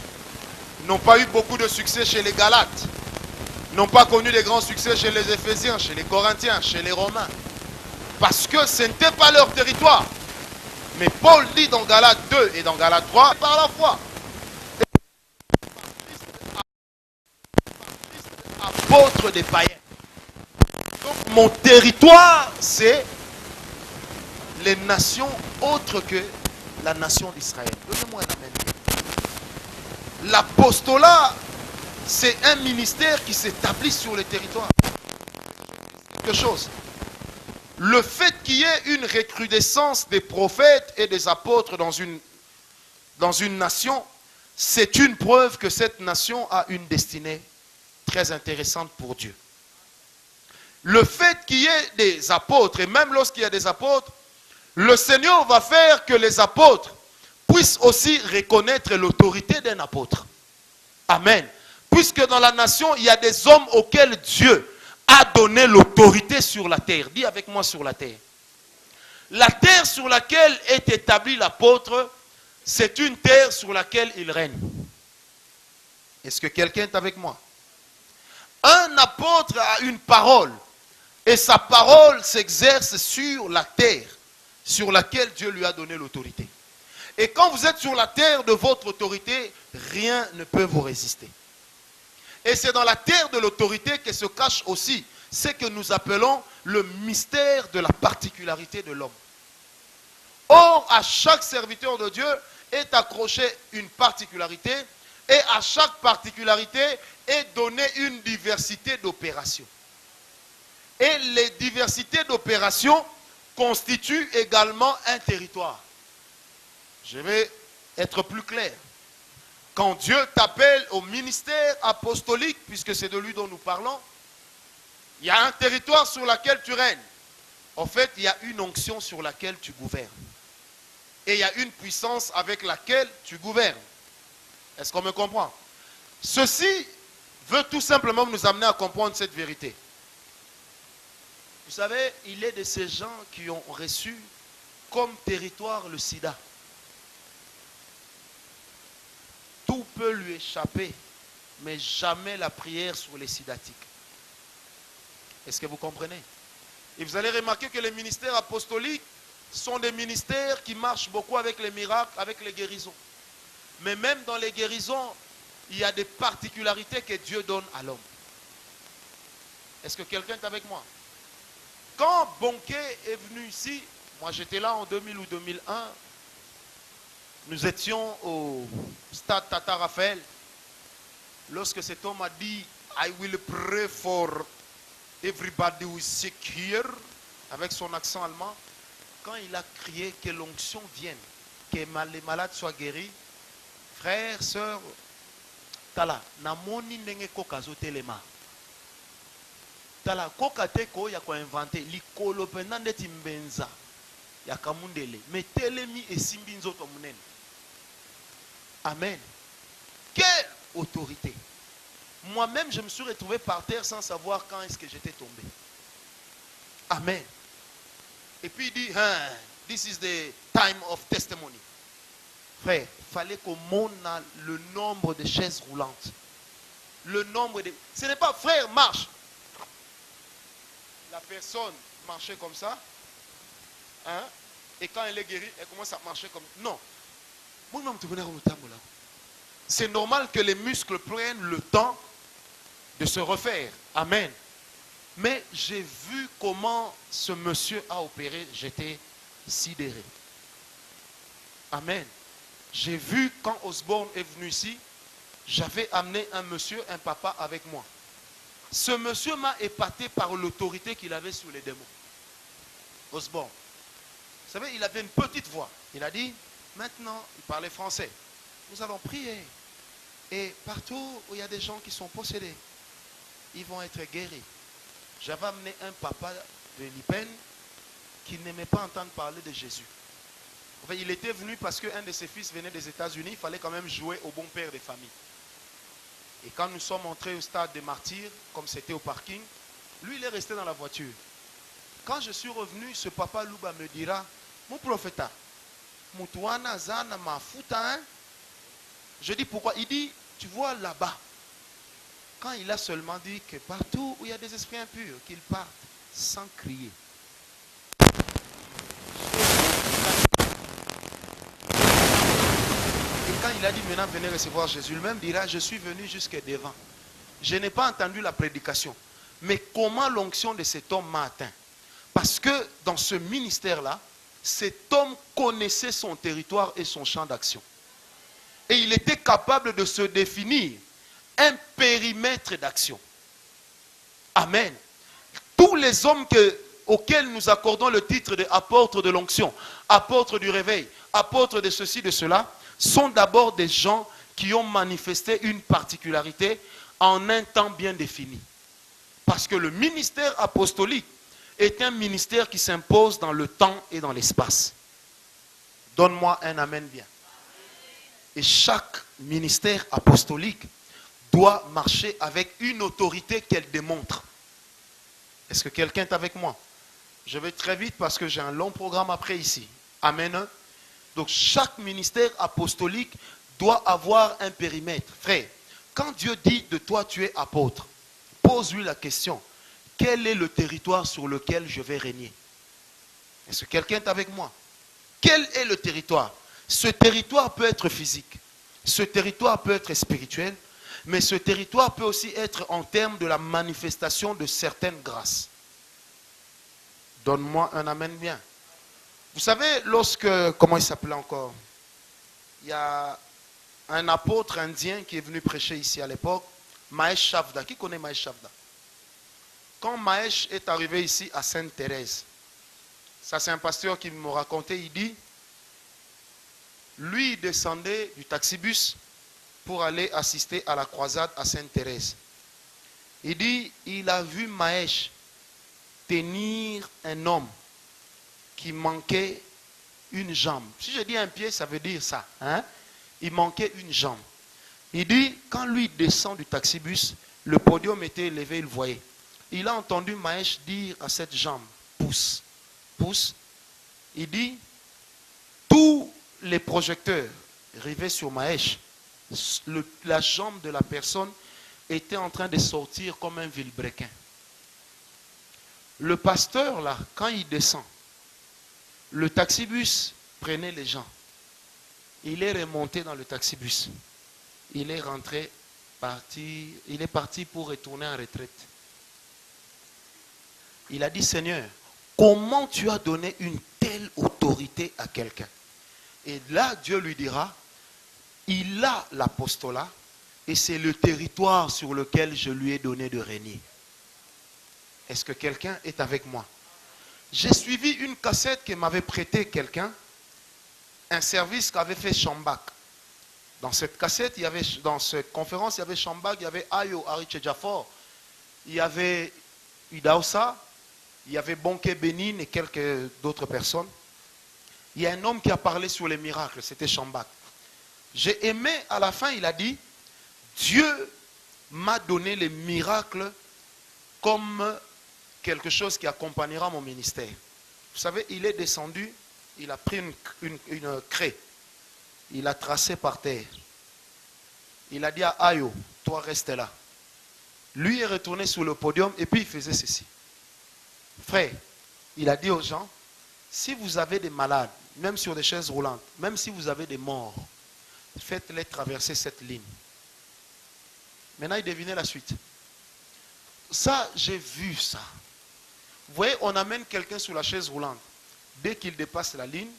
n'ont pas eu beaucoup de succès chez les Galates, n'ont pas connu de grands succès chez les Éphésiens, chez les Corinthiens, chez les Romains? Parce que ce n'était pas leur territoire. Mais Paul dit dans Galates 2 et dans Galates 3, par la foi. Apôtre des païens. Donc mon territoire, c'est les nations autres que la nation d'Israël. Donnez-moi un amen. L'apostolat, c'est un ministère qui s'établit sur le territoire. Quelque chose. Le fait qu'il y ait une recrudescence des prophètes et des apôtres dans une nation, c'est une preuve que cette nation a une destinée très intéressante pour Dieu. Le fait qu'il y ait des apôtres, et même lorsqu'il y a des apôtres, le Seigneur va faire que les apôtres puissent aussi reconnaître l'autorité d'un apôtre. Amen. Puisque dans la nation, il y a des hommes auxquels Dieu a donné l'autorité sur la terre. Dis avec moi sur la terre. La terre sur laquelle est établi l'apôtre, c'est une terre sur laquelle il règne. Est-ce que quelqu'un est avec moi? Un apôtre a une parole. Et sa parole s'exerce sur la terre sur laquelle Dieu lui a donné l'autorité. Et quand vous êtes sur la terre de votre autorité, rien ne peut vous résister. Et c'est dans la terre de l'autorité que se cache aussi ce que nous appelons le mystère de la particularité de l'homme. Or, à chaque serviteur de Dieu est accroché une particularité et à chaque particularité est donnée une diversité d'opérations. Et les diversités d'opérations constituent également un territoire. Je vais être plus clair. Quand Dieu t'appelle au ministère apostolique, puisque c'est de lui dont nous parlons, il y a un territoire sur lequel tu règnes. En fait, il y a une onction sur laquelle tu gouvernes. Et il y a une puissance avec laquelle tu gouvernes. Est-ce qu'on me comprend? Ceci veut tout simplement nous amener à comprendre cette vérité. Vous savez, il est de ces gens qui ont reçu comme territoire le sida. Tout peut lui échapper, mais jamais la prière sur les sidatiques. Est-ce que vous comprenez? Et vous allez remarquer que les ministères apostoliques sont des ministères qui marchent beaucoup avec les miracles, avec les guérisons. Mais même dans les guérisons, il y a des particularités que Dieu donne à l'homme. Est-ce que quelqu'un est avec moi? Quand Bonquet est venu ici, moi j'étais là en 2000 ou 2001, nous étions au stade Tata Raphaël. Lorsque cet homme a dit « I will pray for everybody who is sick here », avec son accent allemand, quand il a crié que l'onction vienne, que les malades soient guéris, frères, sœurs, tala, namoni nenge kokazo telema. tala kokate ko ya ko inventé likolo pendande timbenza ya kamundele metelemi esimbi nzoto munene. Amen. Quelle autorité. Moi-même je me suis retrouvé par terre sans savoir quand est-ce que j'étais tombé. Amen. Et puis il dit, this is the time of testimony. Frère, il fallait qu'on monte le nombre de chaises roulantes. Le nombre de... Ce n'est pas, frère, marche. La personne marchait comme ça. Hein? Et quand elle est guérie, elle commence à marcher comme... Non. C'est normal que les muscles prennent le temps de se refaire. Amen. Mais j'ai vu comment ce monsieur a opéré. J'étais sidéré. Amen. J'ai vu quand Osborne est venu ici, j'avais amené un monsieur, un papa avec moi. Ce monsieur m'a épaté par l'autorité qu'il avait sur les démons. Osborne. Vous savez, il avait une petite voix. Il a dit, maintenant, il parlait français. Nous allons prier. Et partout où il y a des gens qui sont possédés, ils vont être guéris. J'avais amené un papa de Lipen qui n'aimait pas entendre parler de Jésus. Enfin, il était venu parce qu'un de ses fils venait des États-Unis. Il fallait quand même jouer au bon père des familles. Et quand nous sommes entrés au stade des martyrs, comme c'était au parking, lui, il est resté dans la voiture. Quand je suis revenu, ce papa Louba me dira, mon prophète, Moutouana Zana Mafuta, hein? Je dis pourquoi? Il dit, tu vois là-bas, quand il a seulement dit que partout où il y a des esprits impurs, qu'ils partent sans crier. Et quand il a dit maintenant venez recevoir Jésus, lui-même dira, je suis venu jusqu'à devant. Je n'ai pas entendu la prédication. Mais comment l'onction de cet homme m'a atteint? Parce que dans ce ministère-là, cet homme connaissait son territoire et son champ d'action. Et il était capable de se définir un périmètre d'action. Amen. Tous les hommes auxquels nous accordons le titre d'apôtre de l'onction, apôtre du réveil, apôtre de ceci, de cela, sont d'abord des gens qui ont manifesté une particularité en un temps bien défini. Parce que le ministère apostolique est un ministère qui s'impose dans le temps et dans l'espace. Donne-moi un amen bien. Et chaque ministère apostolique doit marcher avec une autorité qu'elle démontre. Est-ce que quelqu'un est avec moi? Je vais très vite parce que j'ai un long programme après ici. Amen. Donc chaque ministère apostolique doit avoir un périmètre. Frère, quand Dieu dit de toi tu es apôtre, pose-lui la question. Quel est le territoire sur lequel je vais régner? Est-ce que quelqu'un est avec moi? Quel est le territoire? Ce territoire peut être physique. Ce territoire peut être spirituel. Mais ce territoire peut aussi être en termes de la manifestation de certaines grâces. Donne-moi un amen bien. Vous savez, comment il s'appelait encore? Il y a un apôtre indien qui est venu prêcher ici à l'époque, Mahesh Chavda. Qui connaît Mahesh Chavda? Quand Mahesh est arrivé ici à Sainte-Thérèse, ça c'est un pasteur qui me racontait, il dit, lui il descendait du taxibus pour aller assister à la croisade à Sainte-Thérèse. Il dit, il a vu Mahesh tenir un homme qui manquait une jambe. Si je dis un pied, ça veut dire ça. Hein? Il manquait une jambe. Il dit, quand lui descend du taxibus, le podium était élevé, il voyait. Il a entendu Mahesh dire à cette jambe, pousse, pousse. Il dit, tous les projecteurs rivés sur Mahesh, la jambe de la personne était en train de sortir comme un vilebrequin. Le pasteur, là, quand il descend, le taxibus prenait les gens. Il est remonté dans le taxibus. Il est rentré, il est parti pour retourner en retraite. Il a dit, Seigneur, comment tu as donné une telle autorité à quelqu'un? Et là, Dieu lui dira, il a l'apostolat et c'est le territoire sur lequel je lui ai donné de régner. Est-ce que quelqu'un est avec moi? J'ai suivi une cassette que m'avait prêté quelqu'un, un service qu'avait fait Chambak. Dans cette cassette, dans cette conférence, il y avait Chambak, il y avait Ayo, Ariche Jaffor, il y avait Idaosa, il y avait Bonke Benin et quelques d'autres personnes. Il y a un homme qui a parlé sur les miracles, c'était Chambak. J'ai aimé, à la fin, il a dit, Dieu m'a donné les miracles comme quelque chose qui accompagnera mon ministère. Vous savez, il est descendu, il a pris une craie, il a tracé par terre. Il a dit à Ayo, toi reste là. Lui est retourné sur le podium et puis il faisait ceci. Frère, il a dit aux gens, si vous avez des malades, même sur des chaises roulantes, même si vous avez des morts, faites-les traverser cette ligne. Maintenant, il devinait la suite. Ça, j'ai vu ça. Vous voyez, on amène quelqu'un sur la chaise roulante. Dès qu'il dépasse la ligne,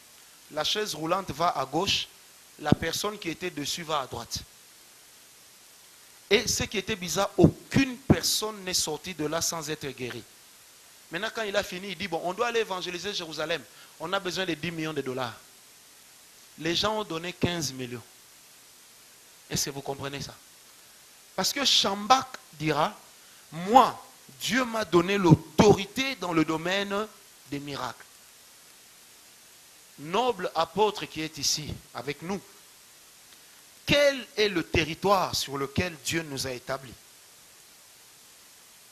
la chaise roulante va à gauche, la personne qui était dessus va à droite. Et ce qui était bizarre, aucune personne n'est sortie de là sans être guérie. Maintenant, quand il a fini, il dit, bon, on doit aller évangéliser Jérusalem. On a besoin de 10 millions de dollars. Les gens ont donné 15 millions. Est-ce que vous comprenez ça? Parce que Chambak dira, moi, Dieu m'a donné l'autorité dans le domaine des miracles. Noble apôtre qui est ici, avec nous, quel est le territoire sur lequel Dieu nous a établis?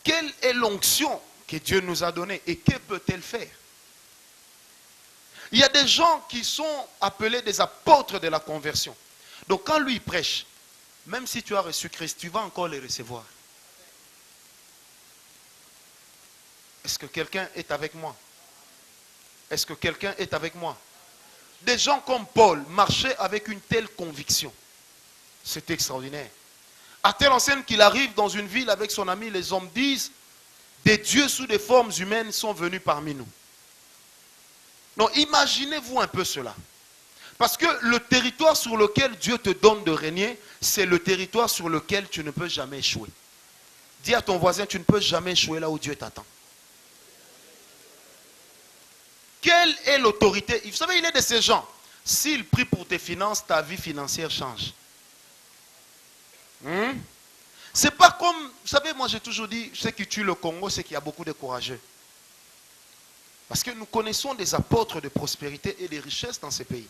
Quelle est l'onction que Dieu nous a donnée et que peut-elle faire? Il y a des gens qui sont appelés des apôtres de la conversion. Donc quand lui prêche, même si tu as reçu Christ, tu vas encore les recevoir. Est-ce que quelqu'un est avec moi? Est-ce que quelqu'un est avec moi? Des gens comme Paul marchaient avec une telle conviction. C'est extraordinaire. À telle enseigne qu'il arrive dans une ville avec son ami, les hommes disent, des dieux sous des formes humaines sont venus parmi nous. Donc imaginez-vous un peu cela. Parce que le territoire sur lequel Dieu te donne de régner, c'est le territoire sur lequel tu ne peux jamais échouer. Dis à ton voisin, tu ne peux jamais échouer là où Dieu t'attend. Quelle est l'autorité? Vous savez, il est de ces gens. S'il prie pour tes finances, ta vie financière change. C'est pas comme, vous savez, moi j'ai toujours dit, ce qui tue le Congo, c'est qu'il y a beaucoup de courageux. Parce que nous connaissons des apôtres de prospérité et de richesse dans ces pays.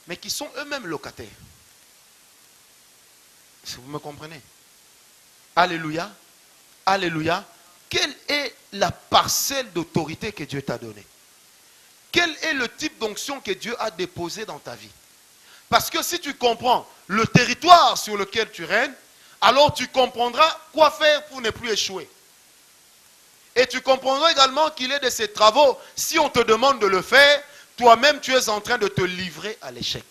Mais qui sont eux-mêmes locataires. Si vous me comprenez. Alléluia. Alléluia. Quelle est la parcelle d'autorité que Dieu t'a donnée? Quel est le type d'onction que Dieu a déposé dans ta vie? Parce que si tu comprends le territoire sur lequel tu règnes, alors tu comprendras quoi faire pour ne plus échouer. Et tu comprendras également qu'il est de ces travaux, si on te demande de le faire, toi-même tu es en train de te livrer à l'échec.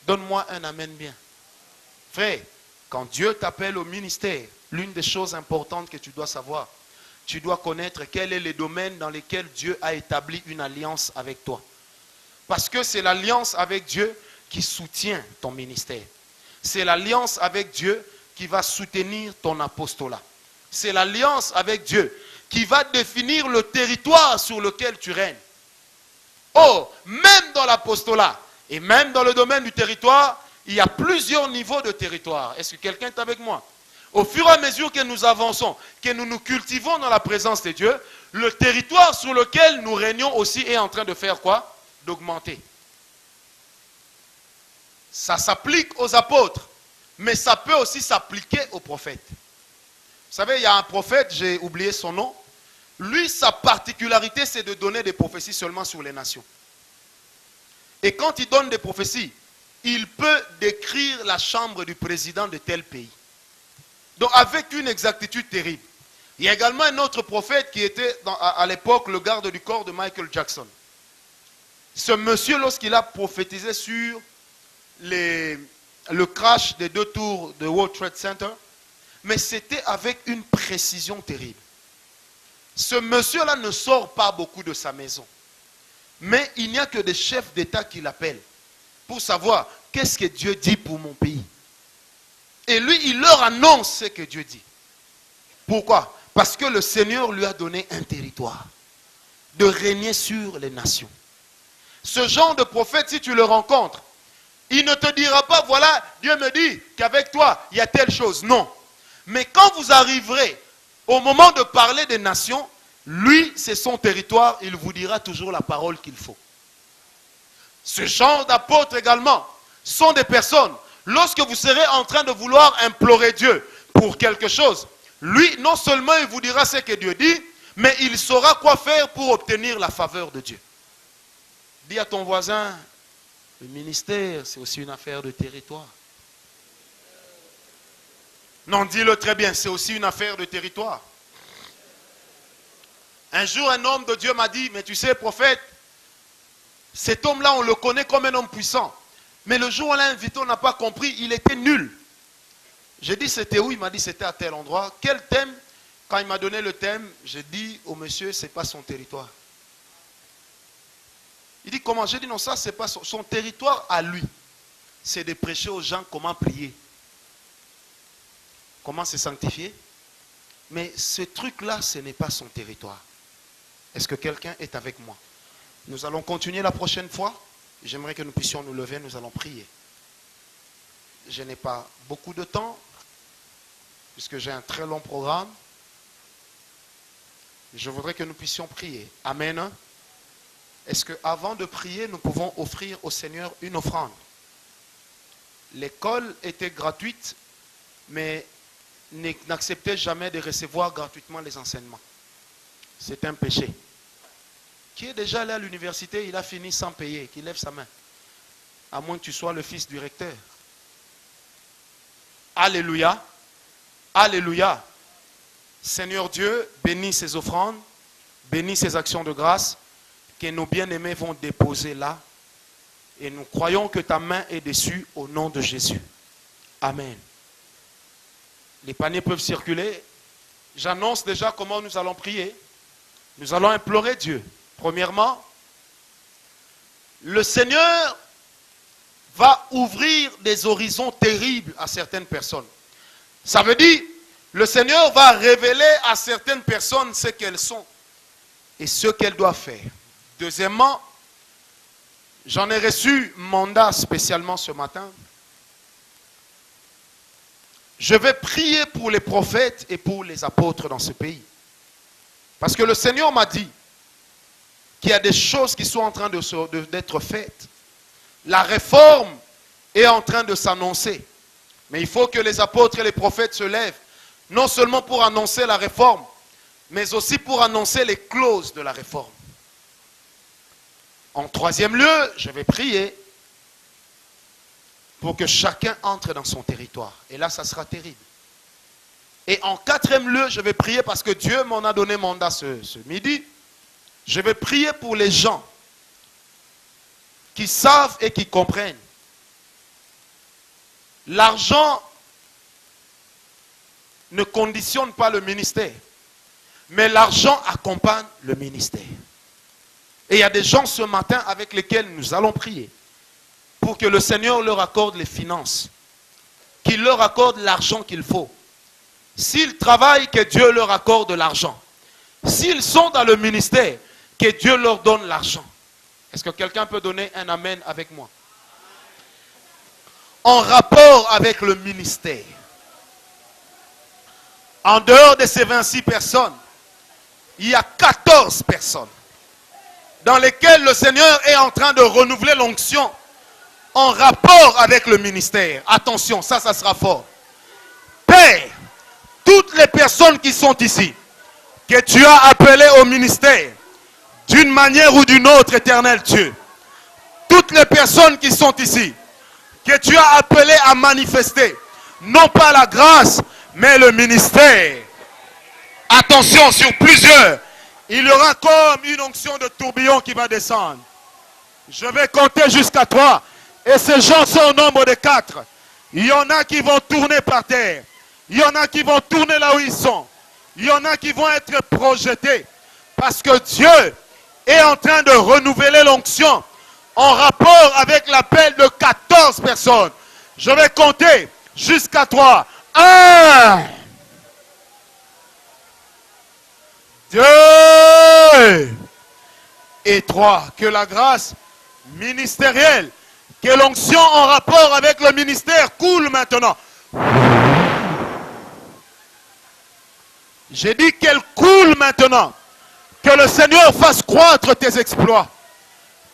Donne-moi un amen bien. Frère, quand Dieu t'appelle au ministère, l'une des choses importantes que tu dois savoir, tu dois connaître quels sont les domaines dans lesquels Dieu a établi une alliance avec toi. Parce que c'est l'alliance avec Dieu qui soutient ton ministère. C'est l'alliance avec Dieu qui va soutenir ton apostolat. C'est l'alliance avec Dieu qui va définir le territoire sur lequel tu règnes. Oh, même dans l'apostolat et même dans le domaine du territoire, il y a plusieurs niveaux de territoire. Est-ce que quelqu'un est avec moi? Au fur et à mesure que nous avançons, que nous nous cultivons dans la présence de Dieu, le territoire sur lequel nous régnons aussi est en train de faire quoi? D'augmenter. Ça s'applique aux apôtres, mais ça peut aussi s'appliquer aux prophètes. Vous savez, il y a un prophète, j'ai oublié son nom. Lui, sa particularité, c'est de donner des prophéties seulement sur les nations. Et quand il donne des prophéties, il peut décrire la chambre du président de tel pays. Donc avec une exactitude terrible. Il y a également un autre prophète qui était à l'époque le garde du corps de Michael Jackson. Ce monsieur, lorsqu'il a prophétisé sur le crash des 2 tours de World Trade Center, mais c'était avec une précision terrible. Ce monsieur-là ne sort pas beaucoup de sa maison. Mais il n'y a que des chefs d'État qui l'appellent pour savoir qu'est-ce que Dieu dit pour mon pays. Et lui, il leur annonce ce que Dieu dit. Pourquoi? Parce que le Seigneur lui a donné un territoire de régner sur les nations. Ce genre de prophète, si tu le rencontres, il ne te dira pas, voilà, Dieu me dit qu'avec toi, il y a telle chose. Non. Mais quand vous arriverez Au moment de parler des nations, lui, c'est son territoire, il vous dira toujours la parole qu'il faut. Ce genre d'apôtres également sont des personnes, lorsque vous serez en train de vouloir implorer Dieu pour quelque chose, lui, non seulement il vous dira ce que Dieu dit, mais il saura quoi faire pour obtenir la faveur de Dieu. Dis à ton voisin, le ministère, c'est aussi une affaire de territoire. Non, dis-le très bien, c'est aussi une affaire de territoire. Un jour, un homme de Dieu m'a dit, mais tu sais, prophète, cet homme-là, on le connaît comme un homme puissant. Mais le jour où on l'a invité, on n'a pas compris, il était nul. J'ai dit, c'était où? Il m'a dit, c'était à tel endroit. Quel thème? Quand il m'a donné le thème, j'ai dit au monsieur, ce n'est pas son territoire. Il dit, comment? J'ai dit, non, ça, ce n'est pas son territoire à lui. C'est de prêcher aux gens comment prier. Comment se sanctifier. Mais ce truc-là, ce n'est pas son territoire. Est-ce que quelqu'un est avec moi? Nous allons continuer la prochaine fois. J'aimerais que nous puissions nous lever, nous allons prier. Je n'ai pas beaucoup de temps, puisque j'ai un très long programme. Je voudrais que nous puissions prier. Amen. Est-ce qu'avant de prier, nous pouvons offrir au Seigneur une offrande? L'école était gratuite, mais n'acceptez jamais de recevoir gratuitement les enseignements. C'est un péché. Qui est déjà allé à l'université, il a fini sans payer, qui lève sa main. À moins que tu sois le fils du recteur. Alléluia. Alléluia. Seigneur Dieu, bénis ces offrandes, bénis ces actions de grâce que nos bien-aimés vont déposer là. Et nous croyons que ta main est dessus au nom de Jésus. Amen. Les paniers peuvent circuler. J'annonce déjà comment nous allons prier. Nous allons implorer Dieu. Premièrement, le Seigneur va ouvrir des horizons terribles à certaines personnes. Ça veut dire, le Seigneur va révéler à certaines personnes ce qu'elles sont et ce qu'elles doivent faire. Deuxièmement, j'en ai reçu mandat spécialement ce matin. Je vais prier pour les prophètes et pour les apôtres dans ce pays. Parce que le Seigneur m'a dit qu'il y a des choses qui sont en train d'être faites. La réforme est en train de s'annoncer. Mais il faut que les apôtres et les prophètes se lèvent, non seulement pour annoncer la réforme, mais aussi pour annoncer les clauses de la réforme. En troisième lieu, je vais prier pour que chacun entre dans son territoire. Et là, ça sera terrible. Et en quatrième lieu, je vais prier parce que Dieu m'en a donné mandat ce midi. Je vais prier pour les gens qui savent et qui comprennent. L'argent ne conditionne pas le ministère, mais l'argent accompagne le ministère. Et il y a des gens ce matin avec lesquels nous allons prier pour que le Seigneur leur accorde les finances, qu'il leur accorde l'argent qu'il faut. S'ils travaillent, que Dieu leur accorde l'argent. S'ils sont dans le ministère, que Dieu leur donne l'argent. Est-ce que quelqu'un peut donner un amen avec moi? En rapport avec le ministère. En dehors de ces 26 personnes, il y a 14 personnes dans lesquelles le Seigneur est en train de renouveler l'onction en rapport avec le ministère. Attention, ça sera fort. Père, toutes les personnes qui sont ici, que tu as appelées au ministère, d'une manière ou d'une autre, éternel Dieu, toutes les personnes qui sont ici, que tu as appelées à manifester, non pas la grâce, mais le ministère. Attention, sur plusieurs, il y aura comme une onction de tourbillon qui va descendre. Je vais compter jusqu'à 3. Et ces gens sont au nombre de 4. Il y en a qui vont tourner par terre. Il y en a qui vont tourner là où ils sont. Il y en a qui vont être projetés. Parce que Dieu est en train de renouveler l'onction en rapport avec l'appel de 14 personnes. Je vais compter jusqu'à 3. 1, 2 et 3. Que la grâce ministérielle, que l'onction en rapport avec le ministère coule maintenant. J'ai dit qu'elle coule maintenant. Que le Seigneur fasse croître tes exploits.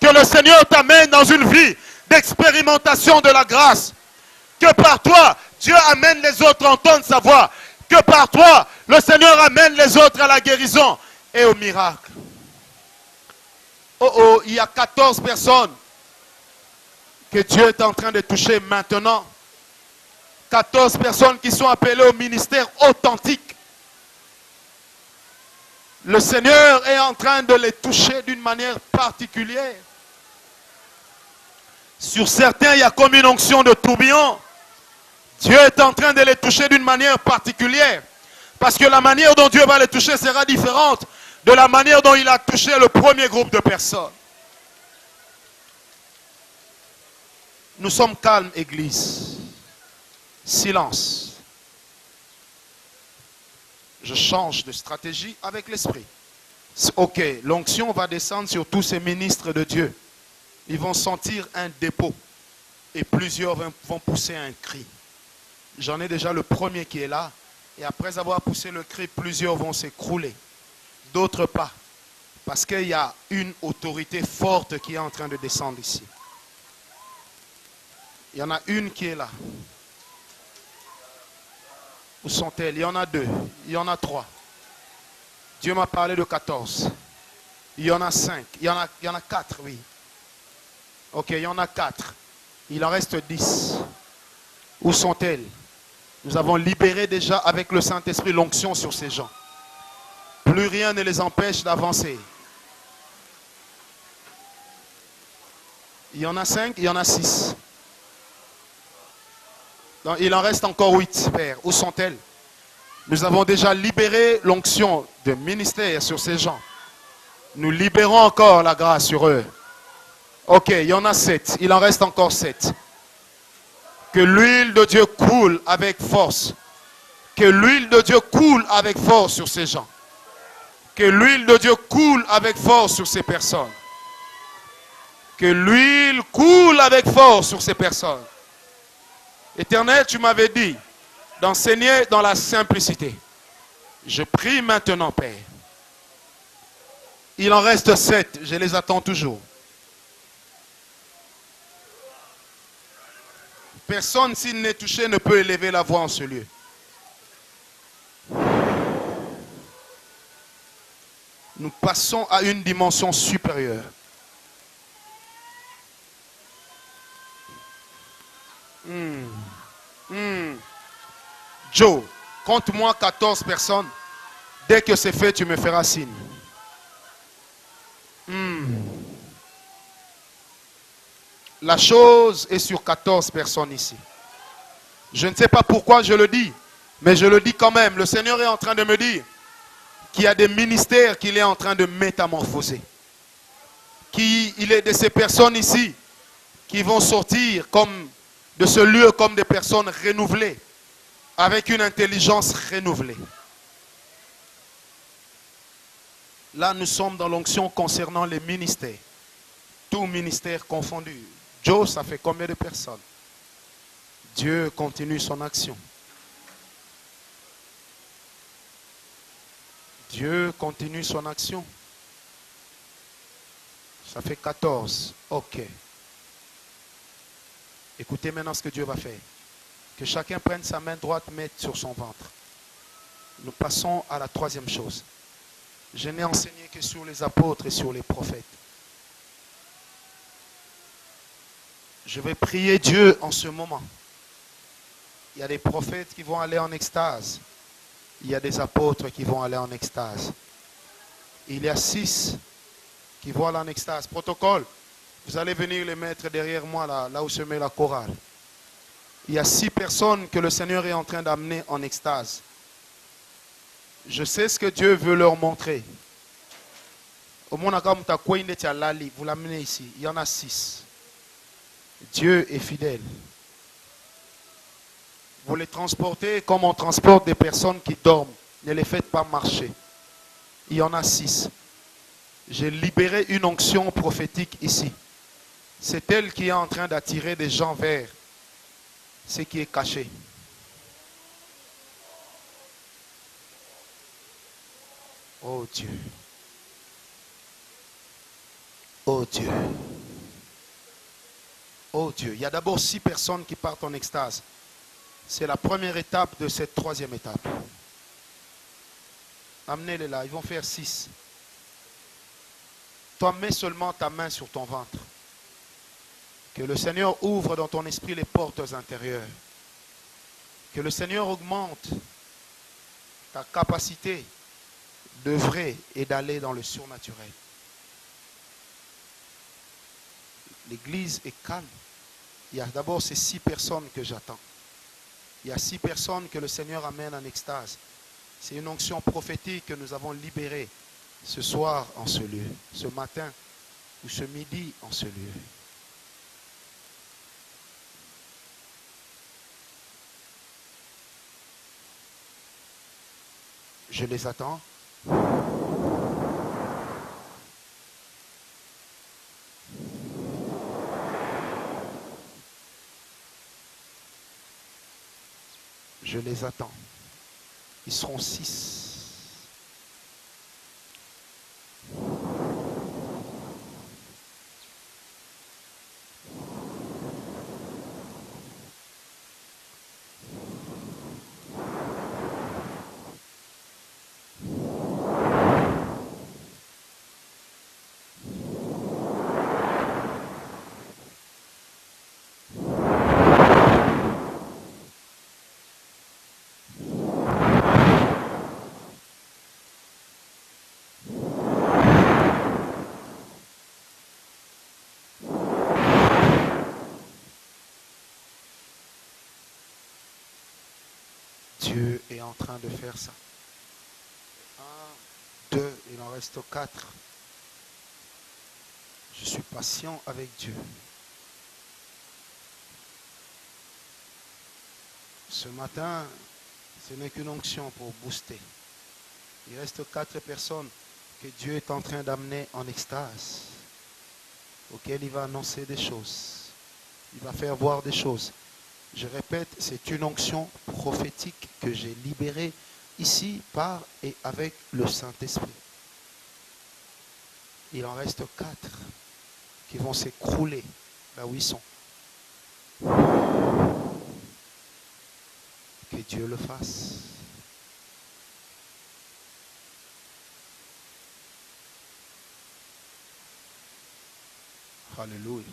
Que le Seigneur t'amène dans une vie d'expérimentation de la grâce. Que par toi, Dieu amène les autres à entendre sa voix. Que par toi, le Seigneur amène les autres à la guérison et au miracle. Oh oh, il y a 14 personnes que Dieu est en train de toucher maintenant. 14 personnes qui sont appelées au ministère authentique. Le Seigneur est en train de les toucher d'une manière particulière. Sur certains, il y a comme une onction de tourbillon. Dieu est en train de les toucher d'une manière particulière. Parce que la manière dont Dieu va les toucher sera différente de la manière dont il a touché le premier groupe de personnes. Nous sommes calmes, Église. Silence. Je change de stratégie avec l'esprit. Ok, l'onction va descendre sur tous ces ministres de Dieu. Ils vont sentir un dépôt. Et plusieurs vont pousser un cri. J'en ai déjà le premier qui est là. Et après avoir poussé le cri, plusieurs vont s'écrouler. D'autres pas. Parce qu'il y a une autorité forte qui est en train de descendre ici. Il y en a une qui est là. Où sont-elles? Il y en a 2. Il y en a 3. Dieu m'a parlé de 14. Il y en a 5. Il y en a 4, oui. Ok, il y en a 4. Il en reste 10. Où sont-elles? Nous avons libéré déjà avec le Saint-Esprit l'onction sur ces gens. Plus rien ne les empêche d'avancer. Il y en a 5, il y en a 6. Donc, il en reste encore 8, Père. Où sont-elles? Nous avons déjà libéré l'onction de ministère sur ces gens. Nous libérons encore la grâce sur eux. Ok, il y en a 7. Il en reste encore 7. Que l'huile de Dieu coule avec force. Que l'huile de Dieu coule avec force sur ces gens. Que l'huile de Dieu coule avec force sur ces personnes. Que l'huile coule avec force sur ces personnes. Éternel, tu m'avais dit d'enseigner dans la simplicité. Je prie maintenant, Père. Il en reste 7, je les attends toujours. Personne, s'il n'est touché, ne peut élever la voix en ce lieu. Nous passons à une dimension supérieure. Joe, compte-moi 14 personnes. Dès que c'est fait, tu me feras signe. La chose est sur 14 personnes ici. Je ne sais pas pourquoi je le dis, mais je le dis quand même. Le Seigneur est en train de me dire qu'il y a des ministères qu'il est en train de métamorphoser. Il est de ces personnes ici qui vont sortir comme de ce lieu comme des personnes renouvelées, avec une intelligence renouvelée. Là, nous sommes dans l'onction concernant les ministères. Tous ministères confondus. Joe, ça fait combien de personnes? Dieu continue son action. Dieu continue son action. Ça fait 14. Ok. Écoutez maintenant ce que Dieu va faire. Que chacun prenne sa main droite, mette sur son ventre. Nous passons à la troisième chose. Je n'ai enseigné que sur les apôtres et sur les prophètes. Je vais prier Dieu en ce moment. Il y a des prophètes qui vont aller en extase. Il y a des apôtres qui vont aller en extase. Il y a 6 qui vont aller en extase. Protocole, vous allez venir les mettre derrière moi, là où se met la chorale. Il y a 6 personnes que le Seigneur est en train d'amener en extase. Je sais ce que Dieu veut leur montrer. Au monde, vous l'amenez ici. Il y en a 6. Dieu est fidèle. Vous les transportez comme on transporte des personnes qui dorment. Ne les faites pas marcher. Il y en a 6. J'ai libéré une onction prophétique ici. C'est elle qui est en train d'attirer des gens vers ce qui est caché. Oh Dieu. Oh Dieu. Oh Dieu. Il y a d'abord 6 personnes qui partent en extase. C'est la première étape de cette 3e étape. Amenez-les là, ils vont faire 6. Toi, mets seulement ta main sur ton ventre. Que le Seigneur ouvre dans ton esprit les portes intérieures. Que le Seigneur augmente ta capacité d'œuvrer et d'aller dans le surnaturel. L'église est calme. Il y a d'abord ces 6 personnes que j'attends. Il y a 6 personnes que le Seigneur amène en extase. C'est une onction prophétique que nous avons libérée ce soir en ce lieu, ce matin ou ce midi en ce lieu. Je les attends. Je les attends. Ils seront 6. Dieu est en train de faire ça. 1, 2, il en reste 4. Je suis patient avec Dieu. Ce matin, ce n'est qu'une onction pour booster. Il reste 4 personnes que Dieu est en train d'amener en extase, auxquelles il va annoncer des choses. Il va faire voir des choses. Je répète, c'est une onction prophétique que j'ai libérée ici par et avec le Saint-Esprit. Il en reste 4 qui vont s'écrouler là où ils sont. Que Dieu le fasse. Alléluia.